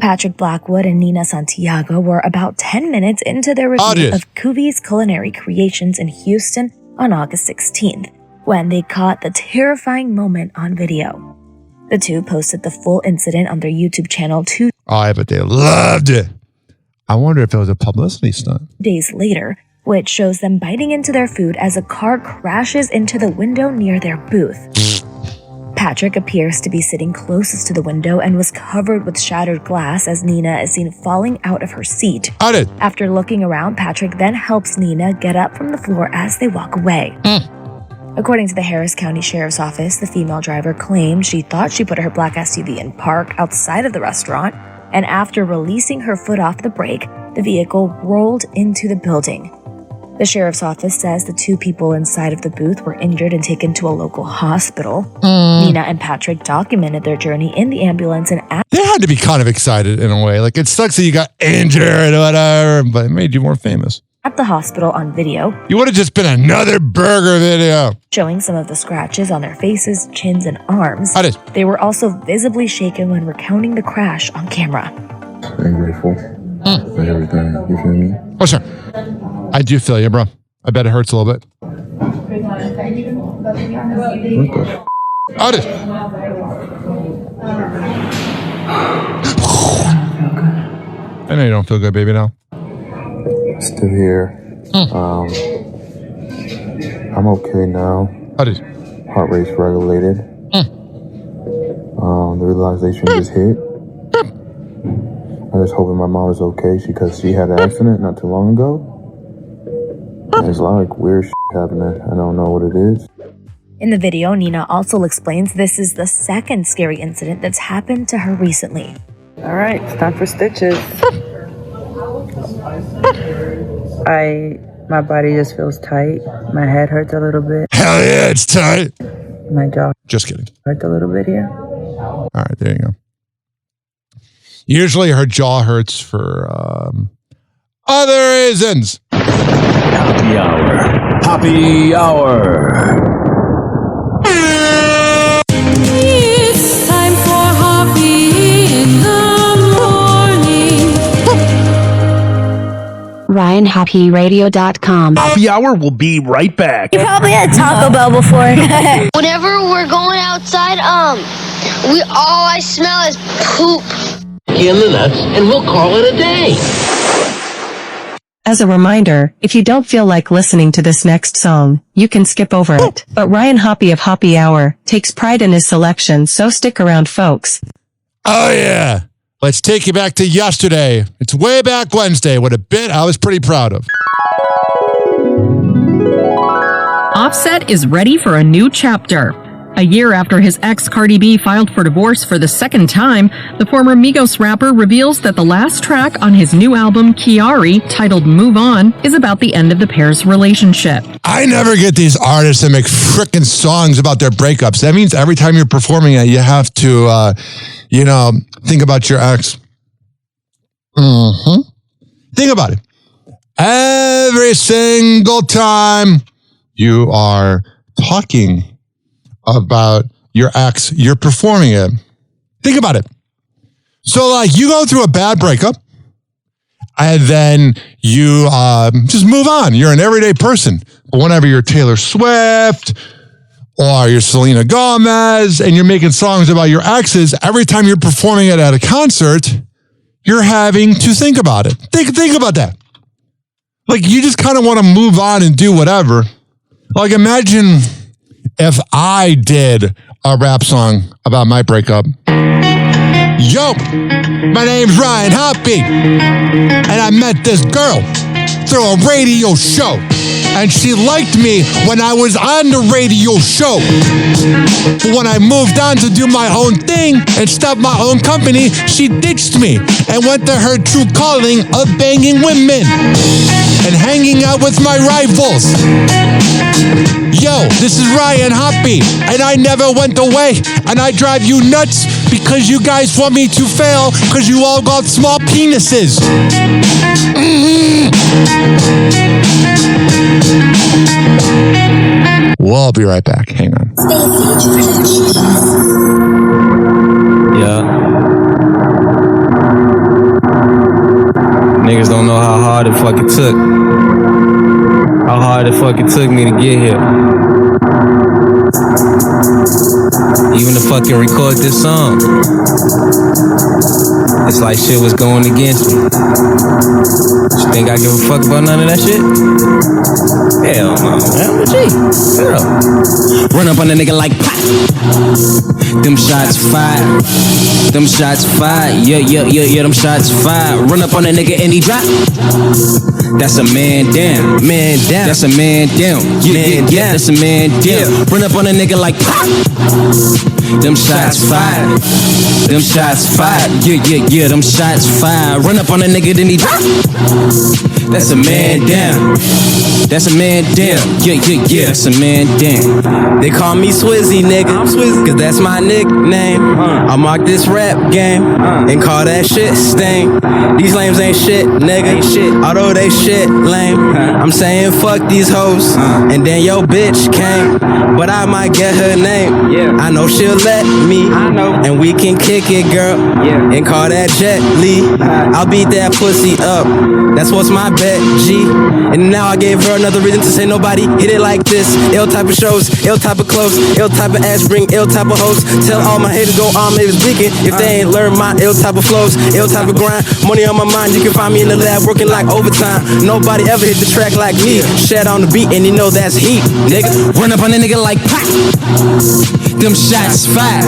Patrick Blackwood and Nina Santiago were about 10 minutes into their review of Kuvi's Culinary Creations in Houston on August 16th, when they caught the terrifying moment on video. The two posted the full incident on their YouTube channel 2 but they loved it. I wonder if it was a publicity stunt. days later, which shows them biting into their food as a car crashes into the window near their booth. Patrick appears to be sitting closest to the window and was covered with shattered glass as Nina is seen falling out of her seat. After looking around, Patrick then helps Nina get up from the floor as they walk away. According to the Harris County Sheriff's Office, the female driver claimed she thought she put her black SUV in park outside of the restaurant, and after releasing her foot off the brake, the vehicle rolled into the building. The sheriff's office says the two people inside of the booth were injured and taken to a local hospital. Nina and Patrick documented their journey in the ambulance and They had to be kind of excited in a way. Like, it sucks that you got injured or whatever, but it made you more famous. at the hospital on video. You would have just been another burger video. Showing some of the scratches on their faces, chins, and arms. They were also visibly shaken when recounting the crash on camera. I'm grateful for everything. You feel me? Oh, sure. I do feel you, bro. I bet it hurts a little bit. What the Otis. I know you don't feel good, baby, now. Still here. I'm okay now. Otis. Heart rate's regulated. The realization just hit. I'm just hoping my mom is okay because she had an accident not too long ago. There's a lot of weird shit happening. I don't know what it is. In the video, Nina also explains this is the second scary incident that's happened to her recently. All right, it's time for stitches. My body just feels tight. My head hurts a little bit. Hell yeah, it's tight. My jaw. Just kidding. Hurts a little bit here. All right, there you go. Usually her jaw hurts for other reasons. Happy hour. Happy hour. It's time for Hoppe in the morning. RyanHappyRadio.com. Happy hour will be right back. You probably had Taco Bell before. Whenever we're going outside, all I smell is poop. In the nuts, and we'll call it a day. As a reminder, if you don't feel like listening to this next song, you can skip over it. But Ryan Hoppe of Hoppe Hour takes pride in his selection, so stick around, folks. Oh, yeah. Let's take you back to yesterday. It's way back Wednesday. What a bit I was pretty proud of. Offset is ready for a new chapter. A year after his ex Cardi B filed for divorce for the second time, the former Migos rapper reveals that the last track on his new album, Kiari, titled Move On, is about the end of the pair's relationship. I never get these artists that make frickin' songs about their breakups. That means every time you're performing it, you have to, think about your ex. Think about it. Every single time you are talking about your ex, you're performing it. Think about it. So, like, you go through a bad breakup, and then you just move on. You're an everyday person. But whenever you're Taylor Swift or you're Selena Gomez and you're making songs about your exes, every time you're performing it at a concert, you're having to think about it. Think about that. Like, you just kind of want to move on and do whatever. Like, imagine if I did a rap song about my breakup. Yo, my name's Ryan Hoppe, and I met this girl through a radio show, and she liked me when I was on the radio show. But when I moved on to do my own thing and start my own company, she ditched me and went to her true calling of banging women and hanging out with my rivals. Yo, this is Ryan Hoppe, and I never went away, and I drive you nuts because you guys want me to fail because you all got small penises. We'll be right back. Hang on. Yeah. Niggas don't know how hard it fucking took. How hard it fucking took me to get here. Even to fucking record this song. It's like shit was going against me. You think I give a fuck about none of that shit? Hell no, man. I'm a G. Girl. Run up on a nigga like pop. Them shots fired. Them shots fired. Yeah, them shots fired. Run up on a nigga and he drop. That's a man down. Man down. That's a man down. Yeah. That's a man down. Run up on a nigga like pop. Them shots fired. Them shots fired. Yeah, them shots fired. Run up on a nigga, then he drop. That's a man down. That's a man down. Yeah, that's a man down. They call me Swizzy, nigga. I'm Swizzy, cause that's my nickname. I mark this rap game and call that shit sting. These lames ain't shit, nigga. Although they shit lame. I'm saying fuck these hoes. And then yo bitch came, but I might get her name. I know she'll let me. And we can kick it, girl. And call that Jet Li. I'll beat that pussy up. That's what's my bet, G. And now I gave her another reason to say nobody hit it like this. Ill type of shows, ill type of clothes, ill type of ass, bring ill type of hoes. Tell all my haters go on, maybe it's weekend. If they ain't learn my ill type of flows, ill type of grind, money on my mind. You can find me in the lab working like overtime. Nobody ever hit the track like me. Shed on the beat and you know that's heat, nigga. Run up on a nigga like pop. Them shots fired.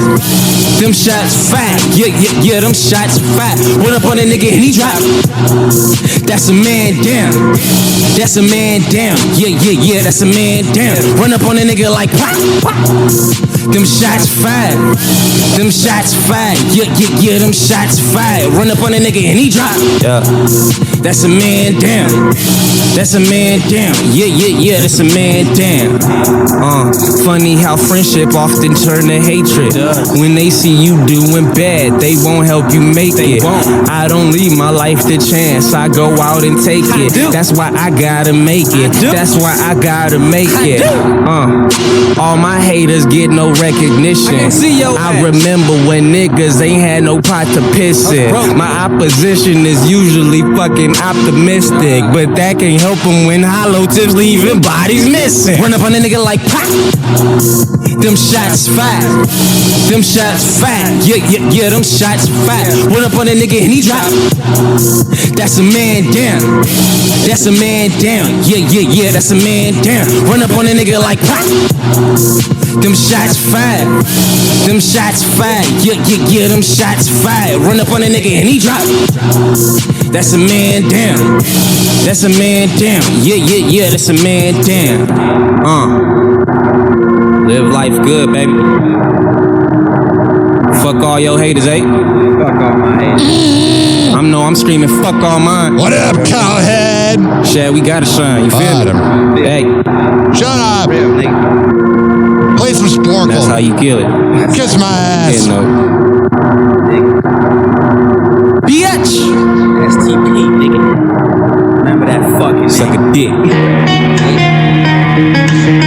Them shots fired. Yeah, them shots fired. Run up on a nigga and he drop. That's a man down. That's a man down. Yeah, that's a man down. Run up on a nigga like pop. Them shots fired. Them shots fired. Yeah, them shots fired. Run up on a nigga and he drop. Yeah. That's a man down. That's a man down. Yeah, that's a man down. Funny how friendship often turn to hatred. When they see you doing bad, they won't help you make it. I don't leave my life to chance. I go out and take it. That's why I gotta make it. That's why I gotta make it. All my haters get no recognition. I remember when niggas ain't had no pot to piss in. My opposition is usually fucking optimistic, but that can't help them when hollow tips leaving bodies missing. Run up on a nigga like pop. Them shots fired. Them shots fired. Yeah, them shots fired. Run up on a nigga and he drop. That's a man down. That's a man down. Yeah, that's a man down. Run up on a nigga like pop. Them shots fired. Them shots fired. Yeah, them shots fired. Run up on a nigga and he drop. That's a man down. That's a man down. Yeah, that's a man down. Live life good, baby. Fuck all your haters, eh? Fuck all my haters. I'm screaming, fuck all mine. What up, cowhead? Shit, we gotta shine, you feel me? Hey. Shut up. Play some Sporkle. That's how you kill it. Kiss my ass. Bitch! STP, nigga. Remember that fucking suck a dick.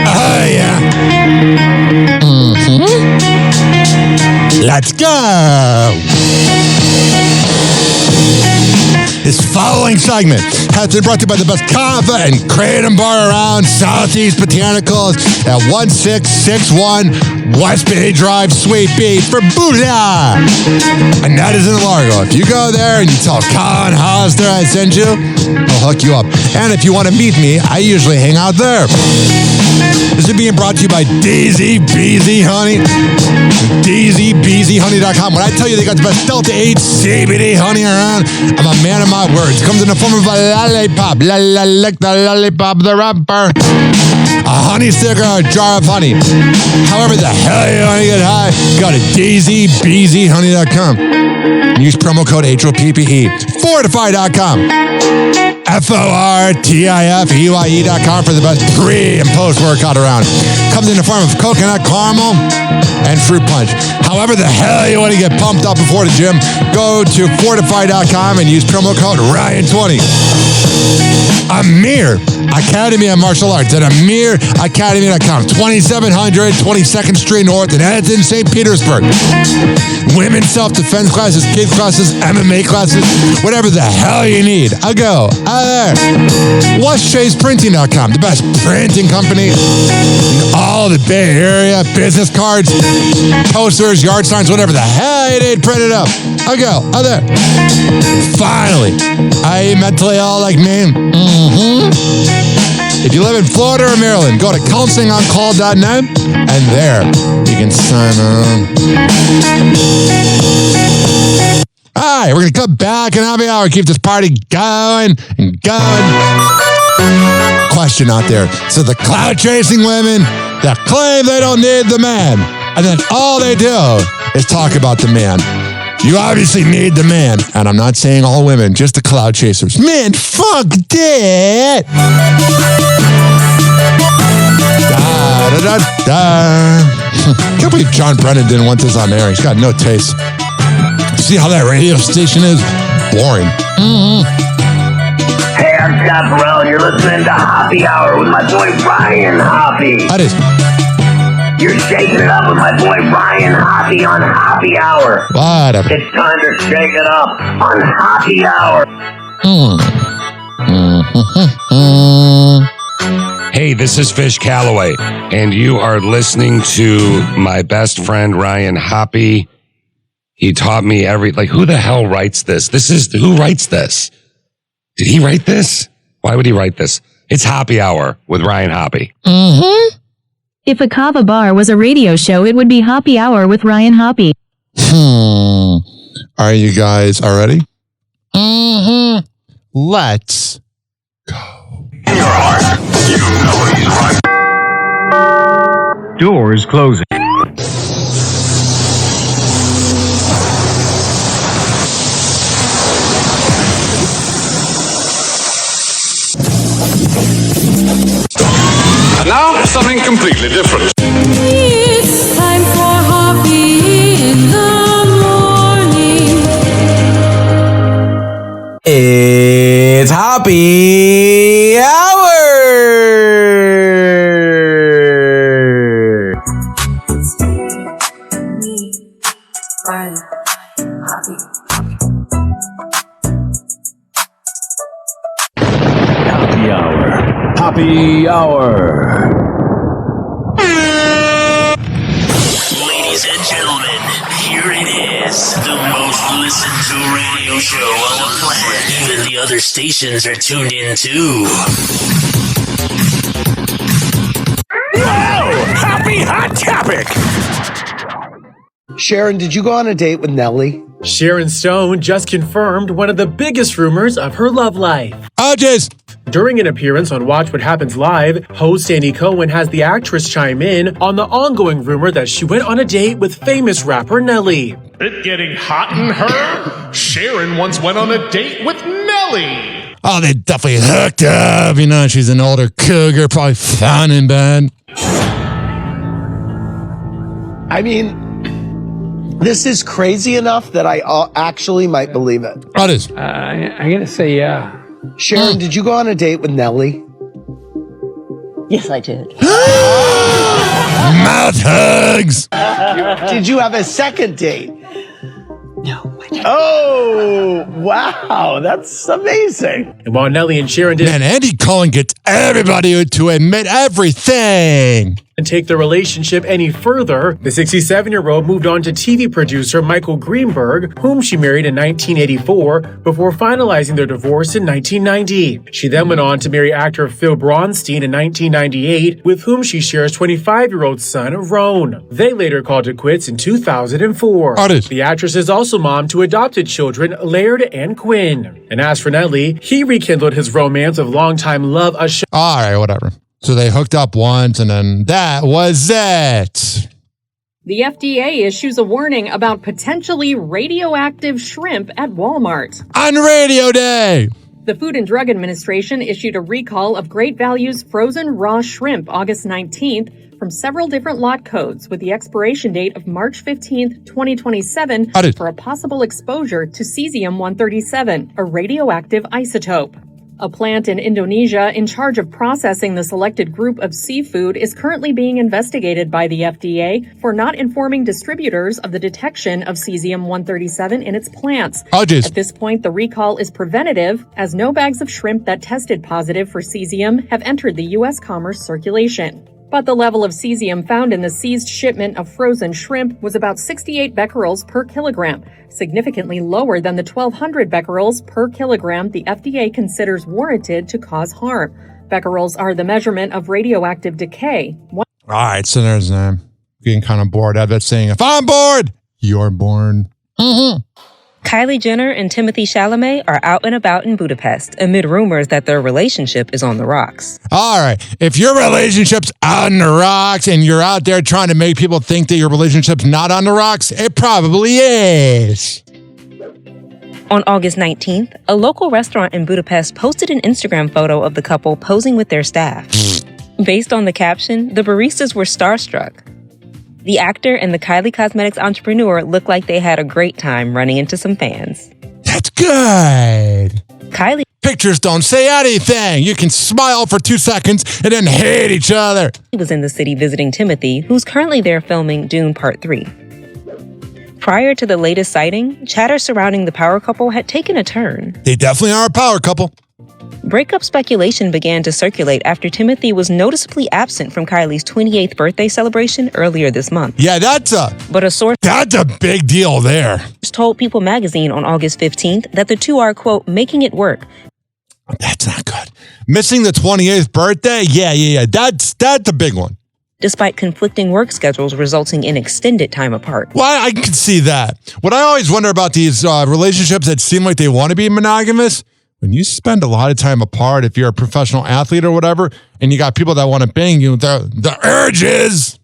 Oh, yeah. Let's go. This following segment has been brought to you by the best kava and kratom bar around, Southeast Botanicals at 1661 West Bay Drive, Suite B for Buddha. And that is in Largo. If you go there and you tell Colin Hollister I sent you, he'll hook you up. And if you want to meet me, I usually hang out there. This is being brought to you by Daisy Beezy Honey. DaisyBeezyHoney.com. When I tell you they got the best Delta 8 CBD honey around, I'm a man of my words. Comes in the form of a lollipop. Lick the lollipop, the rapper. A honey stick or a jar of honey. However the hell you want to get high, go to DaisyBeezyHoney.com. Use promo code HOPPE. Fortify.com. FORTIFEYE.com for the best pre- and post-workout around. Comes in the form of coconut caramel and fruit punch. However the hell you want to get pumped up before the gym, go to Fortify.com and use promo code Ryan20. Amir Academy of Martial Arts at AmirAcademy.com. 2700 22nd Street North in Edmonton, St. Petersburg. Women's self-defense classes, kids classes, MMA classes, whatever the hell you need. I go out there. WhatShay'sPrinting.com, the best printing company in all the Bay Area. Business cards, posters, yard signs, whatever the hell you need printed up. I go out there. Finally, are you mentally ill like me? If you live in Florida or Maryland, go to counselingoncall.net and there you can sign on. All right, we're going to come back in happy hour, keep this party going and going. Question out there. So the cloud chasing women that claim they don't need the man, and then all they do is talk about the man. You obviously need the man. And I'm not saying all women, just the cloud chasers. Man, fuck that. Can't believe John Brennan didn't want this on air. He's got no taste. See how that radio station is? Boring. Hey, I'm Scott Burrell, and you're listening to Happy Hour with my boy Ryan Hoppe. That is. You're shaking it up with my boy Ryan Hoppe on Happy Hour. Whatever. It's time to shake it up on Happy Hour. Hey, this is Fish Calloway, and you are listening to my best friend Ryan Hoppe. He taught me who the hell writes this? Who writes this? Did he write this? Why would he write this? It's Happy Hour with Ryan Hoppe. If a kava bar was a radio show, it would be Happy Hour with Ryan Hoppe. Are you guys all ready? Let's go. In your heart, you know he's right. Doors closing. Now, something completely different. It's time for Hoppe in the morning. It's Happy Hour! Happy Hour. Happy Hour. Ladies and gentlemen, here it is, the most listened to radio show on the planet. Even the other stations are tuned in too. Wow! Happy hot topic! Sharon, did you go on a date with Nellie? Sharon Stone just confirmed one of the biggest rumors of her love life. Hodges! During an appearance on Watch What Happens Live, host Andy Cohen has the actress chime in on the ongoing rumor that she went on a date with famous rapper Nelly. It getting hot in her? Sharon once went on a date with Nelly. Oh, they definitely hooked up. You know, she's an older cougar, probably fun in bed. I mean, this is crazy enough that I actually might believe it. What is? I'm going to say yeah. Sharon, did you go on a date with Nelly? Yes, I did. Mouth hugs! Did you have a second date? No, I didn't. Oh, wow. That's amazing. And while Nelly and Sharon didn't Man, Andy Cohen gets everybody to admit everything. take the relationship any further, the 67-year-old moved on to TV producer Michael Greenberg, whom she married in 1984, before finalizing their divorce in 1990. She then went on to marry actor Phil Bronstein in 1998, with whom she shares 25-year-old son Roan. They later called it quits in 2004. The actress is also mom to adopted children Laird and Quinn. And as for Nelly, he rekindled his romance of longtime love Usher. All right, whatever. So they hooked up once, and then that was it. The FDA issues a warning about potentially radioactive shrimp at Walmart. On Radio Day! The Food and Drug Administration issued a recall of Great Value's frozen raw shrimp August 19th from several different lot codes with the expiration date of March 15th, 2027 for a possible exposure to cesium-137, a radioactive isotope. A plant in Indonesia in charge of processing the selected group of seafood is currently being investigated by the FDA for not informing distributors of the detection of cesium-137 in its plants. At this point, the recall is preventative, as no bags of shrimp that tested positive for cesium have entered the U.S. commerce circulation. But the level of cesium found in the seized shipment of frozen shrimp was about 68 becquerels per kilogram, significantly lower than the 1,200 becquerels per kilogram the FDA considers warranted to cause harm. Becquerels are the measurement of radioactive decay. All right, so there's getting kind of bored of it, saying, if I'm bored, you're born. Kylie Jenner and Timothée Chalamet are out and about in Budapest amid rumors that their relationship is on the rocks. All right. If your relationship's on the rocks and you're out there trying to make people think that your relationship's not on the rocks, it probably is. On August 19th, a local restaurant in Budapest posted an Instagram photo of the couple posing with their staff. Based on the caption, the baristas were starstruck. The actor and the Kylie Cosmetics entrepreneur looked like they had a great time running into some fans. That's good. Kylie. Pictures don't say anything. You can smile for 2 seconds and then hate each other. He was in the city visiting Timothy, who's currently there filming Dune Part 3. Prior to the latest sighting, chatter surrounding the power couple had taken a turn. They definitely are a power couple. Breakup speculation began to circulate after Timothy was noticeably absent from Kylie's 28th birthday celebration earlier this month. Yeah, that's a big deal there. Told People magazine on August 15th that the two are, quote, making it work. That's not good. Missing the 28th birthday? Yeah. That's a big one. Despite conflicting work schedules resulting in extended time apart. Well, I can see that. What I always wonder about these relationships that seem like they want to be monogamous, when you spend a lot of time apart, if you're a professional athlete or whatever, and you got people that want to bang you, the urges.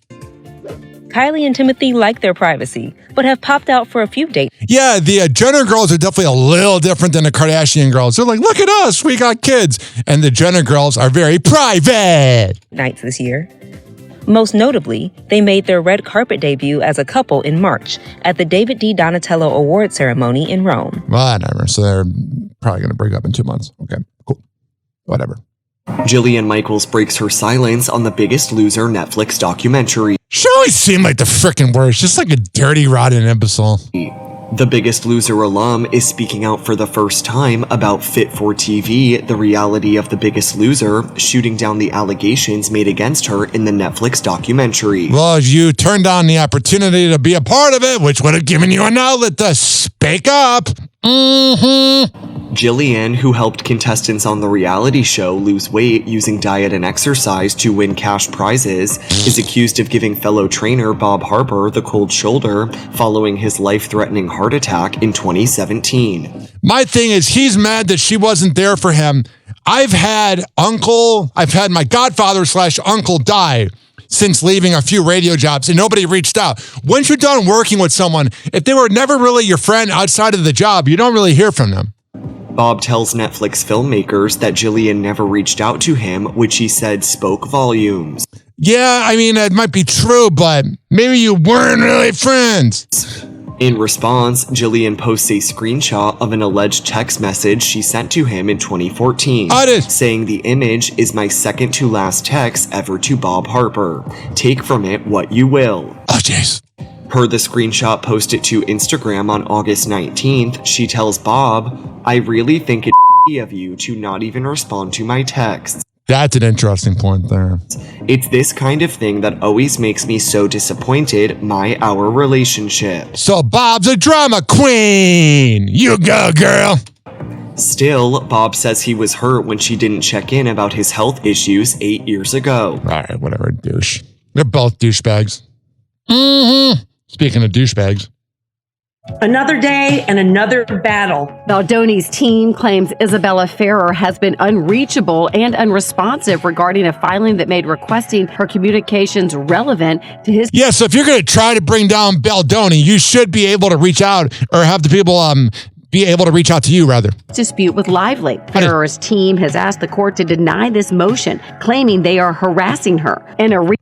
Kylie and Timothy like their privacy, but have popped out for a few dates. Yeah, the Jenner girls are definitely a little different than the Kardashian girls. They're like, look at us, we got kids. And the Jenner girls are very private. Nights this year. Most notably, they made their red carpet debut as a couple in March at the David D. Donatello Award ceremony in Rome. Whatever. So they're probably going to break up in 2 months. Okay, cool. Whatever. Jillian Michaels breaks her silence on The Biggest Loser Netflix documentary. She always seemed like the frickin' worst, just like a dirty, rotten imbecile. The Biggest Loser alum is speaking out for the first time about Fit for TV, the reality of The Biggest Loser, shooting down the allegations made against her in the Netflix documentary. Well, you turned down the opportunity to be a part of it, which would have given you an outlet to speak up. Jillian, who helped contestants on the reality show lose weight using diet and exercise to win cash prizes, is accused of giving fellow trainer Bob Harper the cold shoulder following his life-threatening heart attack in 2017. My thing is, he's mad that she wasn't there for him. I've had my godfather/uncle die since leaving a few radio jobs, and nobody reached out. Once you're done working with someone, if they were never really your friend outside of the job, you don't really hear from them. Bob tells Netflix filmmakers that Jillian never reached out to him, which he said spoke volumes. Yeah, I mean, that might be true, but maybe you weren't really friends. In response, Jillian posts a screenshot of an alleged text message she sent to him in 2014, saying the image is my second to last text ever to Bob Harper. Take from it what you will. Oh, jeez. Per the screenshot posted to Instagram on August 19th, she tells Bob, I really think it's of you to not even respond to my texts. That's an interesting point there. It's this kind of thing that always makes me so disappointed, our relationship. So Bob's a drama queen. You go, girl. Still, Bob says he was hurt when she didn't check in about his health issues 8 years ago. All right, whatever, douche. They're both douchebags. Speaking of douchebags. Another day and another battle. Baldoni's team claims Isabella Ferrer has been unreachable and unresponsive regarding a filing that made requesting her communications relevant to his... Yeah, so if you're going to try to bring down Baldoni, you should be able to reach out, or have the people be able to reach out to you, rather. Dispute with Lively. Ferrer's team has asked the court to deny this motion, claiming they are harassing her.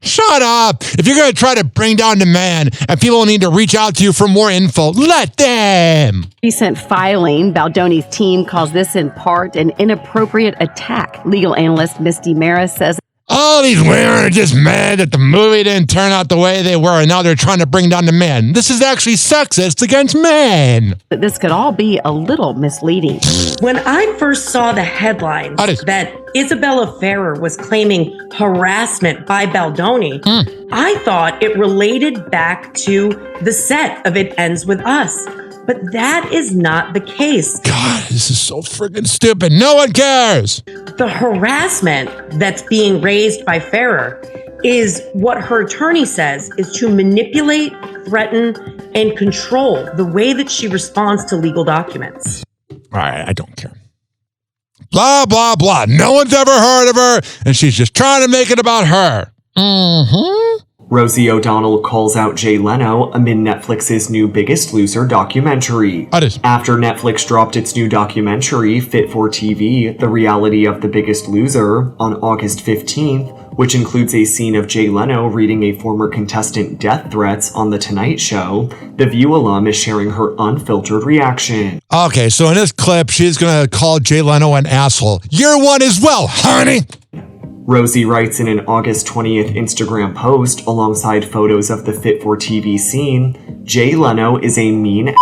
Shut up! If you're going to try to bring down the man and people need to reach out to you for more info, let them! Recent filing, Baldoni's team calls this in part an inappropriate attack. Legal analyst Misty Maris says, all these women are just mad that the movie didn't turn out the way they were, and now they're trying to bring down the men. This is actually sexist against men. But this could all be a little misleading. When I first saw the headlines that Isabella Ferrer was claiming harassment by Baldoni, I thought it related back to the set of It Ends With Us. But that is not the case. God, this is so friggin' stupid. No one cares. The harassment that's being raised by Ferrer is what her attorney says is to manipulate, threaten, and control the way that she responds to legal documents. All right, I don't care. Blah, blah, blah. No one's ever heard of her, and she's just trying to make it about her. Rosie O'Donnell calls out Jay Leno amid Netflix's new Biggest Loser documentary. After Netflix dropped its new documentary, Fit for TV, The Reality of the Biggest Loser, on August 15th, which includes a scene of Jay Leno reading a former contestant death threats on The Tonight Show, The View alum is sharing her unfiltered reaction. Okay, so in this clip, she's going to call Jay Leno an asshole. You're one as well, honey! Rosie writes in an August 20th Instagram post alongside photos of the Fit for TV scene, Jay Leno is a mean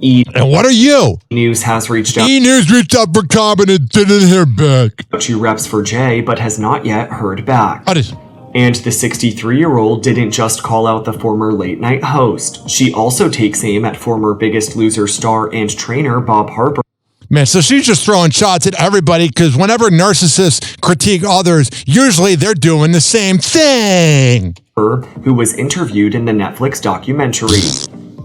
And what are you? News has reached out. E-News reached out for comment and didn't hear back. She reps for Jay, but has not yet heard back. And the 63-year-old didn't just call out the former late-night host. She also takes aim at former Biggest Loser star and trainer Bob Harper. Man, so she's just throwing shots at everybody because whenever narcissists critique others, usually they're doing the same thing. Who was interviewed in the Netflix documentary.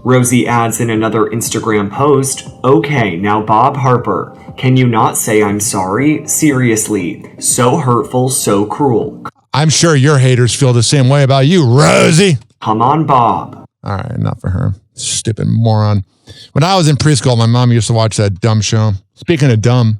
Rosie adds in another Instagram post, okay, now Bob Harper, can you not say I'm sorry? Seriously, so hurtful, so cruel. I'm sure your haters feel the same way about you, Rosie. Come on, Bob. All right, enough for her. Stupid moron. When I was in preschool, my mom used to watch that dumb show. Speaking of dumb.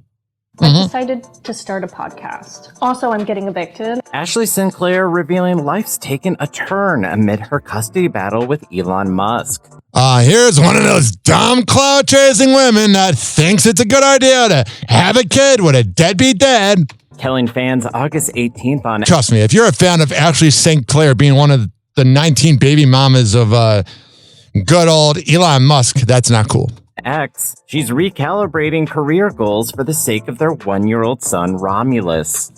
I decided to start a podcast. Also, I'm getting evicted. Ashley Sinclair revealing life's taken a turn amid her custody battle with Elon Musk. Here's one of those dumb clout-chasing women that thinks it's a good idea to have a kid with a deadbeat dad. Killing fans August 18th on... Trust me, if you're a fan of Ashley Sinclair being one of the 19 baby mamas of good old Elon Musk, that's not cool. X, she's recalibrating career goals for the sake of their 1-year-old son, Romulus.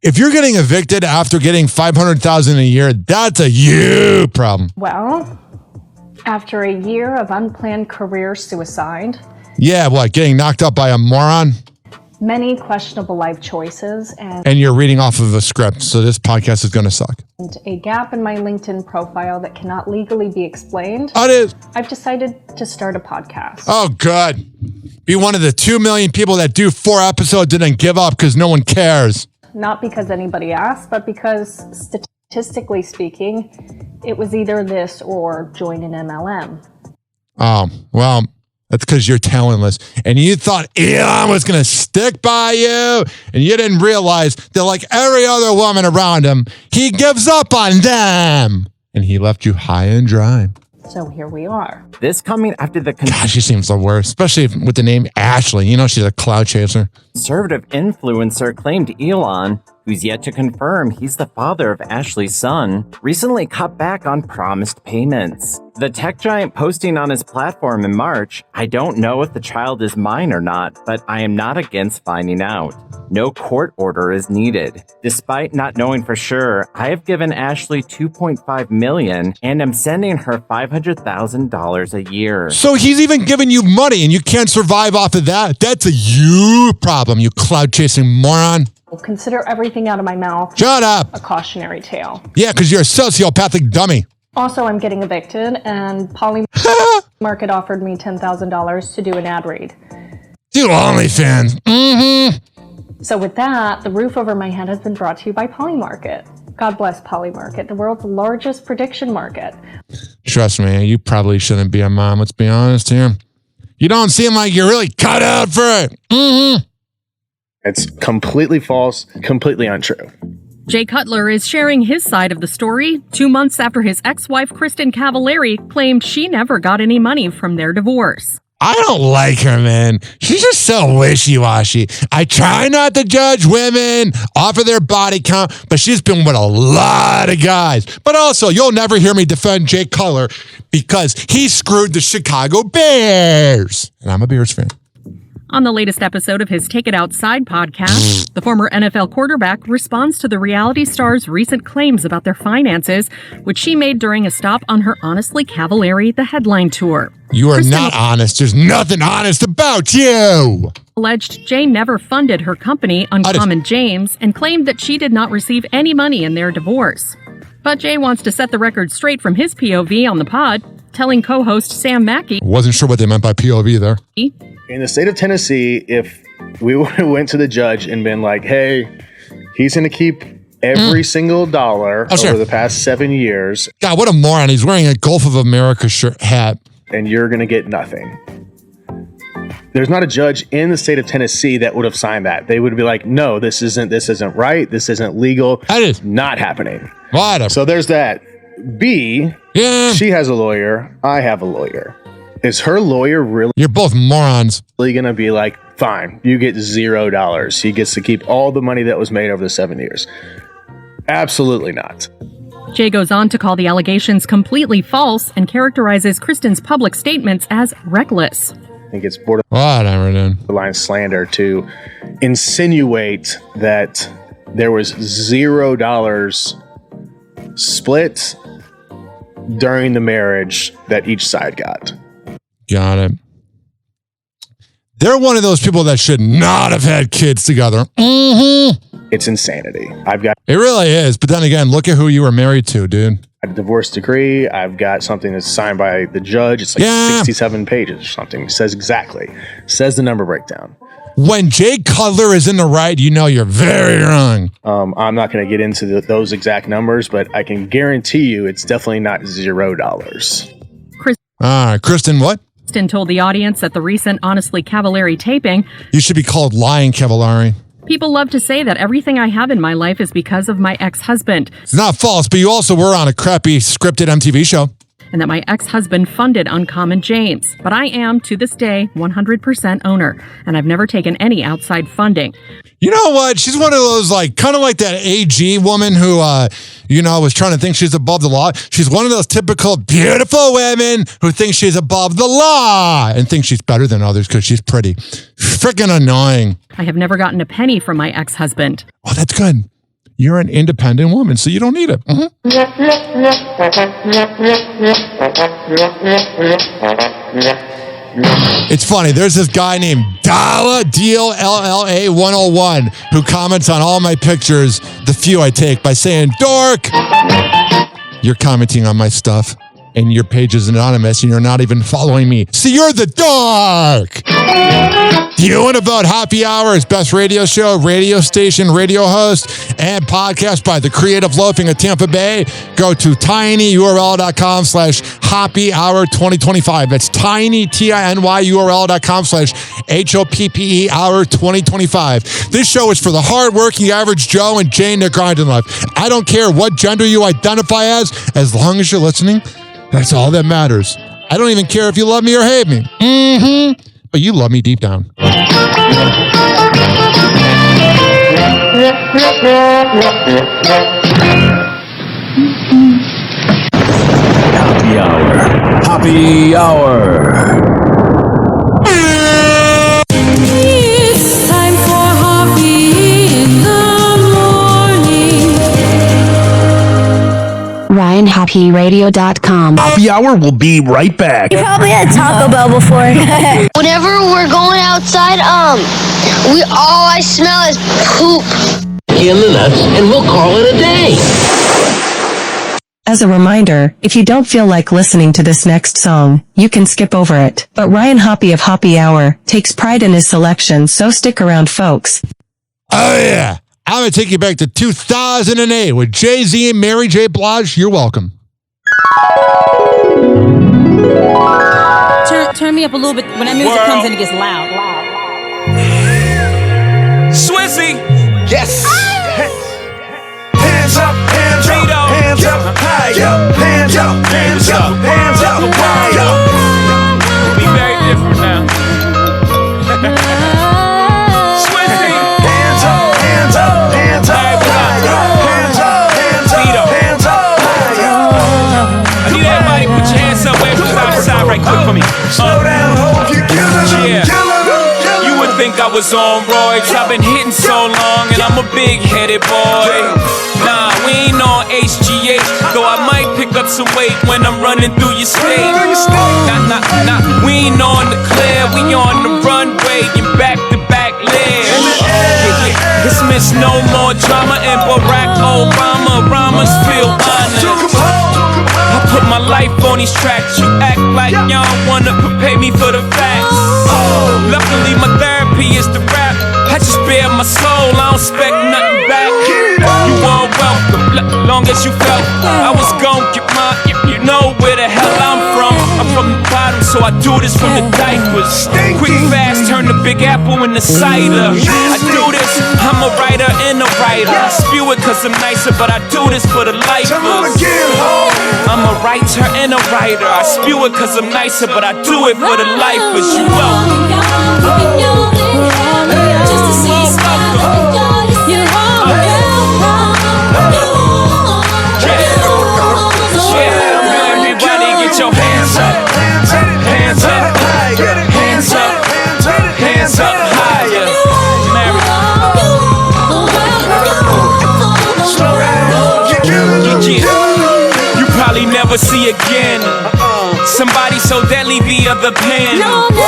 If you're getting evicted after getting $500,000 a year, that's a you problem. Well, after a year of unplanned career suicide Yeah, what? Getting knocked up by a moron? Many questionable life choices And you're reading off of a script, so this podcast is going to suck. and a gap in my LinkedIn profile that cannot legally be explained. Oh, it is. I've decided to start a podcast. Oh, good. Be one of the 2 million people that do 4 episodes and then give up because no one cares. Not because anybody asked, but because statistically speaking, it was either this or join an MLM. Oh, well, that's because you're talentless. And you thought Elon was going to stick by you, and you didn't realize that like every other woman around him, he gives up on them. And he left you high and dry. So here we are. This coming after the God, she seems the worst, especially with the name Ashley. You know, she's a cloud chaser. conservative influencer claimed Elon, who's yet to confirm he's the father of Ashley's son, recently cut back on promised payments. The tech giant posting on his platform in March, "I don't know if the child is mine or not, but I am not against finding out. No court order is needed. Despite not knowing for sure, I have given Ashley $2.5 million and am sending her $500,000 a year." So he's even giving you money and you can't survive off of that? That's a you problem, you cloud chasing moron. Consider everything out of my mouth. Shut up. A cautionary tale. Yeah, because you're a sociopathic dummy. Also, I'm getting evicted, and Polymarket offered me $10,000 to do an ad read. Do OnlyFans. Mm-hmm. So with that, the roof over my head has been brought to you by Polymarket. God bless Polymarket, the world's largest prediction market. Trust me, you probably shouldn't be a mom. Let's be honest here. You don't seem like you're really cut out for it. Mm-hmm. It's completely false, completely untrue. Jay Cutler is sharing his side of the story 2 months after his ex-wife Kristen Cavallari claimed she never got any money from their divorce. I don't like her, man. She's just so wishy-washy. I try not to judge women off of their body count, but she's been with a lot of guys. But also, you'll never hear me defend Jay Cutler because he screwed the Chicago Bears. And I'm a Bears fan. On the latest episode of his Take It Outside podcast, the former NFL quarterback responds to the reality star's recent claims about their finances, which she made during a stop on her Honestly Cavallari The Headline Tour. You are not honest. There's nothing honest about you. Alleged Jay never funded her company, Uncommon James, and claimed that she did not receive any money in their divorce. But Jay wants to set the record straight from his POV on the pod, telling co-host Sam Mackey, Wasn't sure what they meant by POV there. In the state of Tennessee, if we went to the judge and been like, hey, he's going to keep every single dollar over the past 7 years. God, what a moron. He's wearing a Gulf of America hat. And you're going to get nothing. There's not a judge in the state of Tennessee that would have signed that. They would be like, no, this isn't right. This isn't legal. That is not happening. Whatever. So there's that. B, she has a lawyer. I have a lawyer. Is her lawyer really? You're both morons. Really going to be like, fine, you get $0. He gets to keep all the money that was made over the 7 years. Absolutely not. Jay goes on to call the allegations completely false and characterizes Kristen's public statements as reckless. I think it's borderline slander to insinuate that there was $0 split during the marriage that each side got. Got it. They're one of those people that should not have had kids together. Mm-hmm. It's insanity. It really is. But then again, look at who you were married to, dude. A divorce decree. I've got something that's signed by the judge. It's like 67 pages or something. It says exactly. Says the number breakdown. When Jay Cutler is in the right, you know you're very wrong. I'm not going to get into those exact numbers, but I can guarantee you it's definitely not $0. All right, Kristen, what? Kristen told the audience at the recent Honestly Cavallari taping, You should be called Lying Cavallari. people love to say that everything I have in my life is because of my ex-husband. It's not false, but you also were on a crappy scripted MTV show. And that my ex-husband funded Uncommon James. But I am, to this day, 100% owner, and I've never taken any outside funding. You know what? She's one of those, like, kind of like that AG woman who, was trying to think she's above the law. She's one of those typical beautiful women who think she's above the law and think she's better than others because she's pretty. Freaking annoying. I have never gotten a penny from my ex-husband. Oh, that's good. You're an independent woman, so you don't need it. It's funny. There's this guy named Dalla, D-O-L-L-A 101, who comments on all my pictures, the few I take, by saying, dork. You're commenting on my stuff, and your page is anonymous, and you're not even following me. So you're the dork. Do you want to vote Happy Hour as best radio show, radio station, radio host, and podcast by the Creative Loafing of Tampa Bay? Go to tinyurl.com/Happy Hour 2025. That's tiny, tinyurl.com/HOPPE Hour 2025. This show is for the hardworking average Joe and Jane that grind in life. I don't care what gender you identify as long as you're listening. That's all that matters. I don't even care if you love me or hate me. But you love me deep down. Happy Hour. Happy Hour. It's time for Hoppe in the morning. RyanHoppyRadio.com. Happy Hour will be right back. You probably had Taco Bell before. Whenever we're going outside, all I smell is poop. In the nuts, and we'll call it a day. As a reminder, if you don't feel like listening to this next song, you can skip over it. But Ryan Hoppe of Happy Hour takes pride in his selection, so stick around, folks. Oh, yeah. I'm going to take you back to 2008 with Jay-Z and Mary J. Blige. You're welcome. Turn me up a little bit. When that music comes in, it gets loud. Swizzy. Yes. Hands up, hands up, hands up, higher. Hands up, hands up, hands up, higher. Be very different now. Swizzy. Hands up, hands up, hands up, higher. Hands up, hands up, hands up, higher. I need everybody put your hands up way from side to side right quick for me. Slow down, hope you kill it. You would think I was on roids. I've been hitting so long and I'm a big-headed boy. Nah, we ain't on HGH, though I might pick up some weight when I'm running through your state. Nah, we ain't on the clear, we on the runway in back-to-back lives. Dismiss no more drama and Barack Obama, Ramos feel honored. I put my life on these tracks, you act like y'all wanna prepare me for the facts. Luckily my therapy is the rap, I just bare my soul, I don't expect nothing back. You all welcome, long as you felt I was gon' get mine, you know where the hell I'm from. I'm from the bottom, so I do this from the diapers. Quick, fast, turn the Big Apple into cider. I do this, I'm a writer and a writer. I spew it cause I'm nicer, but I do this for the lifers. I'm a writer and a writer. I spew it cause I'm nicer, but I do it for the lifers. You Everybody get your hands up, hands up, hands up, hands up higher. You probably never see again somebody so deadly via the pen.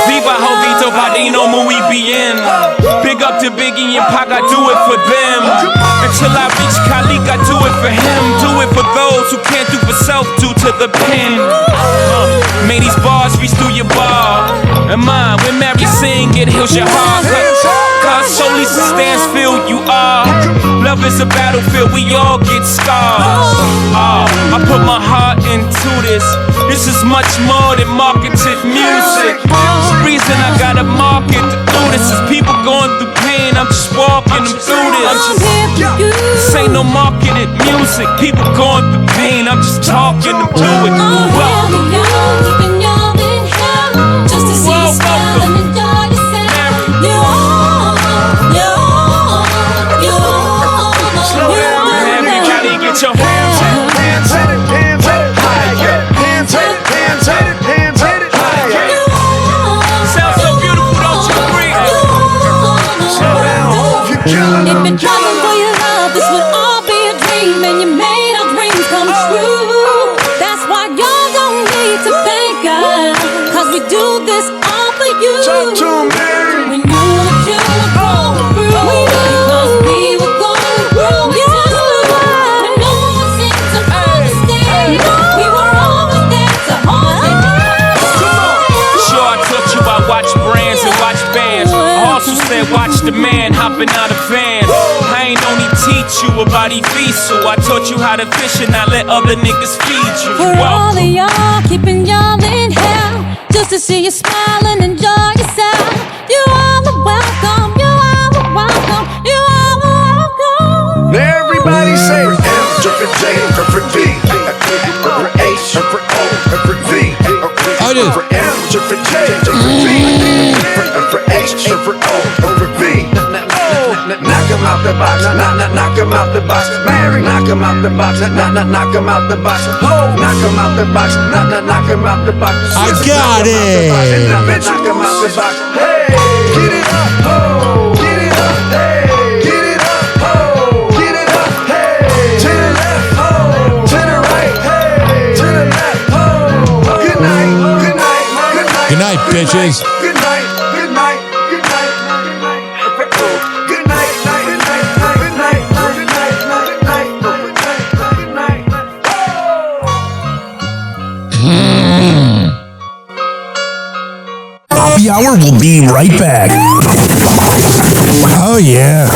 Viva Jovito Padino, muy bien. Big up to Biggie and Pac, I do it for them. Until I reach Khalik, I do it for him. Do it for those who can't do for self, due to the pen. May these bars reach through your bar. And mine, when Mary sing, it heals your heart. Cause solely stands filled, you are. Love is a battlefield, we all get scars. I put my heart into this. This is much more than marketed music. The reason I gotta market to do this is people going through pain. I'm just walking them through this. This ain't no marketed music. People going through pain. I'm just talking them through it. Everybody get your hands up, hands up, hands up, higher. Hands up, hands up, hands up, higher. Sounds so beautiful, don't you agree? Slow down, hope you kill it. If you're driving for your love, this would all be a dream, and you made our dreams come true. That's why y'all don't need to thank us, cause we do this all for you. Talk to him, Mary. We knew what you were going through. Because we were going through. We just moved on. And no one seemed to understand. We were always there to hold you. Sure, I taught you I watch brands and watch bands. I also said watch the man hopping out of vans. I ain't only teach you about EV, so I taught you how to fish and not let other niggas feed you. For all of y'all, keeping y'all in hell, just to see you smile and enjoy yourself. You are the welcome, you are the welcome, you are the welcome. Everybody say M, for J, for V, for H, for O, for V. For M, for J, for V, for H, for O, for V. Knock him out the box, knock him out the box. Mary, knock him out the box, knock him out the box. Ho, knock him out the box, knock him out the box. I got it. Knock him out the box. Hey, get it up, ho, get it up, hey, get it up, ho, get it up, hey. To the left, ho, to the right, hey, to the left, ho. Good night, good night, good night. Good night, bitches. Good night, good night, good night, good night. Good night, good night, good night, good night, good night, good night, good night. Happy Hour will be right back. Oh, yeah.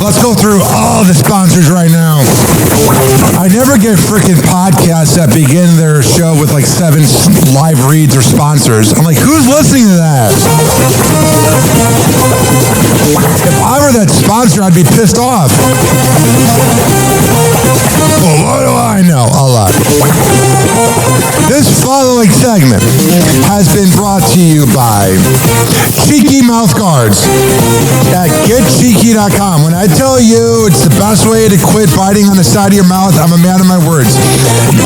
Let's go through all the sponsors right now. I never get freaking podcasts that begin their show with like 7 live reads or sponsors. I'm like, who's listening to that? If I were that sponsor, I'd be pissed off. Well, what do I know? A lot. This following segment has been brought to you by Cheeky Mouth Guards at GetCheeky.com. When I tell you it's the best way to quit biting on the side of your mouth, I'm a man of my words.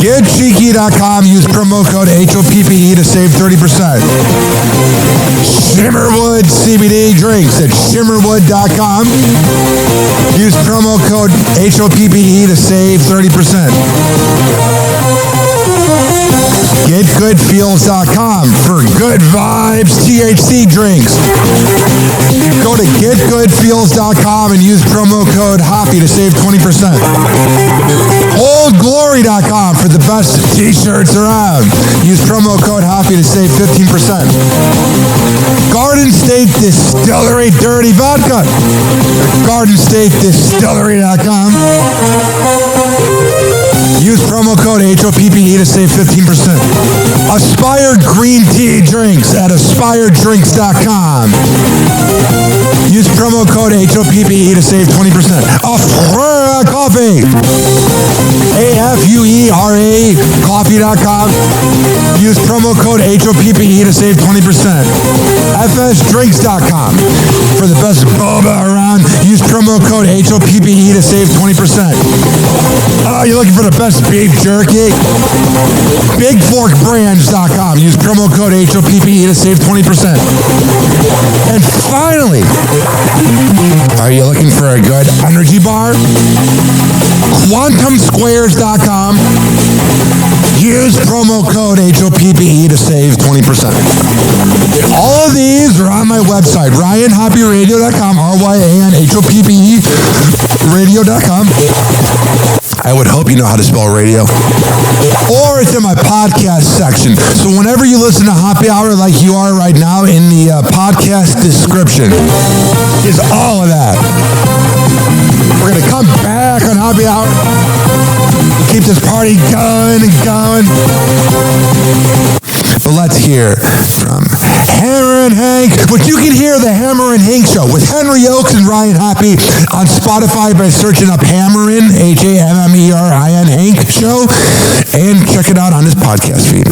GetCheeky.com. Use promo code HOPPE to save 30%. Shimmerwood CBD drinks at Shimmerwood.com. Use promo code HOPPE to save 30%. GetGoodFeels.com for good vibes THC drinks. Go to GetGoodFeels.com and use promo code HOPPY to save 20%. OldGlory.com for the best t-shirts around. Use promo code HOPPY to save 15%. Garden State Distillery Dirty Vodka. GardenStateDistillery.com. Use promo code HOPPE to save 15%. Aspired Green Tea Drinks at AspiredDrinks.com. Use promo code HOPPE to save 20%. Afura Coffee. AFUERA Coffee.com. Use promo code HOPPE to save 20%. FSDrinks.com. For the best boba around, use promo code HOPPE to save 20%. Oh, you're looking for the best beef jerky? BigForkBrands.com. Use promo code HOPPE to save 20%. And finally, are you looking for a good energy bar? QuantumSquares.com. Use promo code HOPPE to save 20%. All of these are on my website, RyanHoppyRadio.com, RyanHoppe Radio.com. I would hope you know how to spell radio. Or it's in my podcast section. So whenever you listen to Happy Hour like you are right now, in the podcast description is all of that. We're going to come back on Happy Hour. Keep this party going and going. But let's hear from Hammer and Hank, which you can hear the Hammer and Hank Show with Henry Oakes and Ryan Hoppe on Spotify by searching up Hammerin, HAMMERIN Hank Show, and check it out on his podcast feed.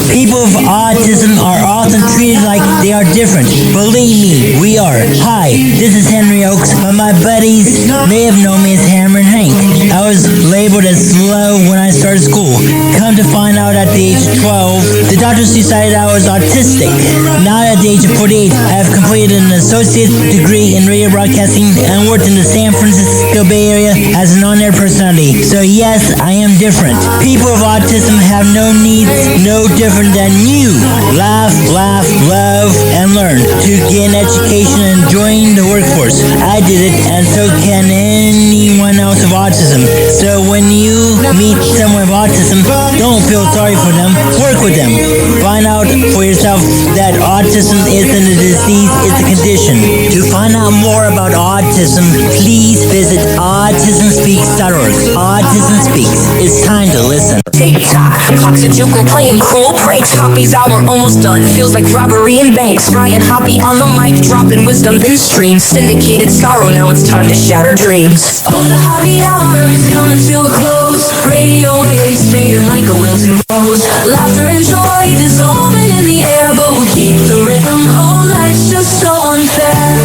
People with autism are often treated like they are different. Believe me, we are. Hi, this is Henry Oakes, but my buddies may have known me as Hammer and Hank. I I was labeled as slow when I started school. Come to find out at the age of 12, the doctors decided I was autistic. Now at the age of 48, I have completed an associate's degree in radio broadcasting and worked in the San Francisco Bay Area as an on-air personality. So yes, I am different. People with autism have no needs, no different than you. Laugh, love, and learn to get an education and join the workforce. I did it, and so can anyone else with autism. So when you meet someone with autism, don't feel sorry for them. Work with them. Find out for yourself that autism isn't a disease, it's a condition. To find out more about autism, please visit autismspeaks.org. Autism Speaks. It's time to listen. TikTok, clocks are juking, playing cruel pranks. Hoppe's hour almost done. Feels like robbery in banks. Ryan Hoppe on the mic, dropping wisdom in streams. Syndicated sorrow, now it's time to shatter dreams. Oh, the Hoppe hour is coming to a close. Radio waves fading like a wilted rose. Laughter and joy dissolving in the air, but we'll keep the rhythm. Oh, life's just so unfair.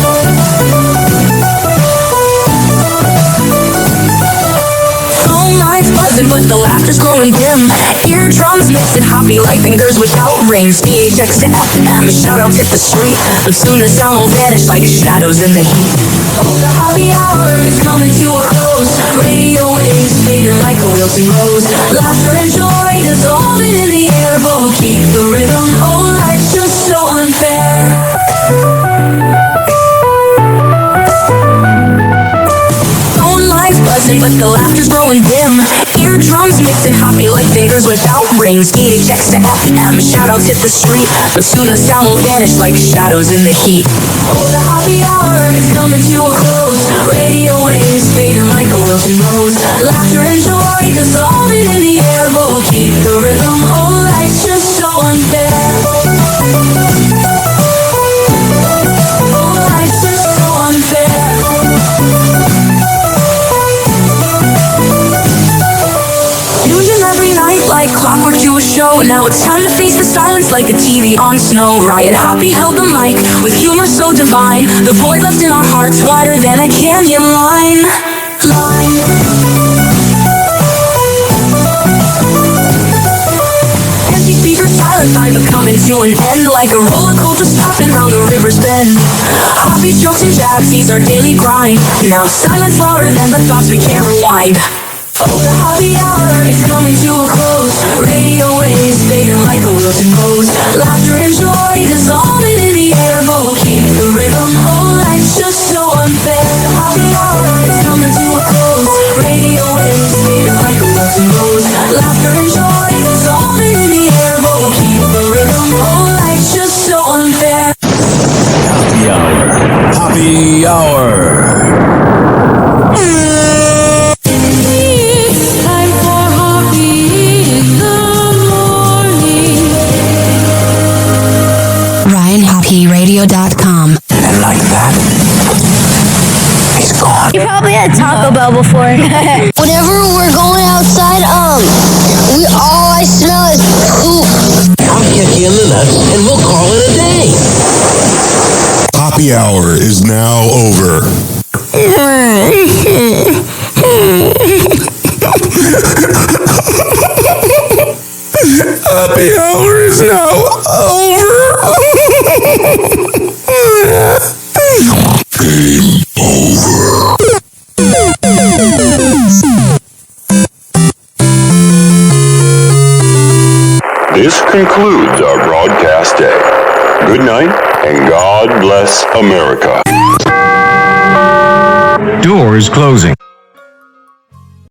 Buzzing, but the laughter's growing dim. Eardrums mixing Hoppe like fingers without rings. DHX to FM, shoutouts hit the street, but soon the sound will vanish like shadows in the heat. Oh, the Hoppe hour is coming to a close. Radio waves fading like a wilting rose. Laughter and joy dissolving in the air, but we'll keep the rhythm. Oh, life's just so unfair. But the laughter's growing dim. Eardrums mixing Hoppe like fingers without rings. DHX to FM, shoutouts hit the street, but soon the sound will vanish like shadows in the heat. Oh, the Hoppe hour is coming to a close. Radio waves fading like a wilting rose. Laughter and joy dissolving in the air, but we'll keep the rhythm. Oh, life's just so unfair. Oh, life's just so unfair. Every night like clockwork to a show. Now it's time to face the silence like a TV on snow. Ryan Hoppe held the mic with humor so divine. The void left in our hearts wider than a canyon line. Empty speakers, silent time coming to an end, like a roller coaster stopping round the river's bend. Hoppe's jokes and jabs, these are daily grind. Now silence louder than the thoughts we can't rewind. Oh, the Hoppe hour is coming to a close. Radio waves fading like a wilted rose. Laughter and joy dissolving in the air, but we'll keep the rhythm. Oh, life's just so unfair. The Hoppe hour is coming to a close. Radio waves fading like a wilted rose. Laughter and joy dissolving in the air, but we'll keep the rhythm. Oh, life's just so unfair. Hoppe hour. Hoppe hour. Radio.com. And like that, he's gone. You probably had Taco Bell before. Whenever we're going outside, all I smell is poop. I'll kick you in the nuts and we'll call it a day. Hoppe hour is now over. Hoppe hour is now over. Game over. This concludes our broadcast day. Good night, and God bless America. Doors closing.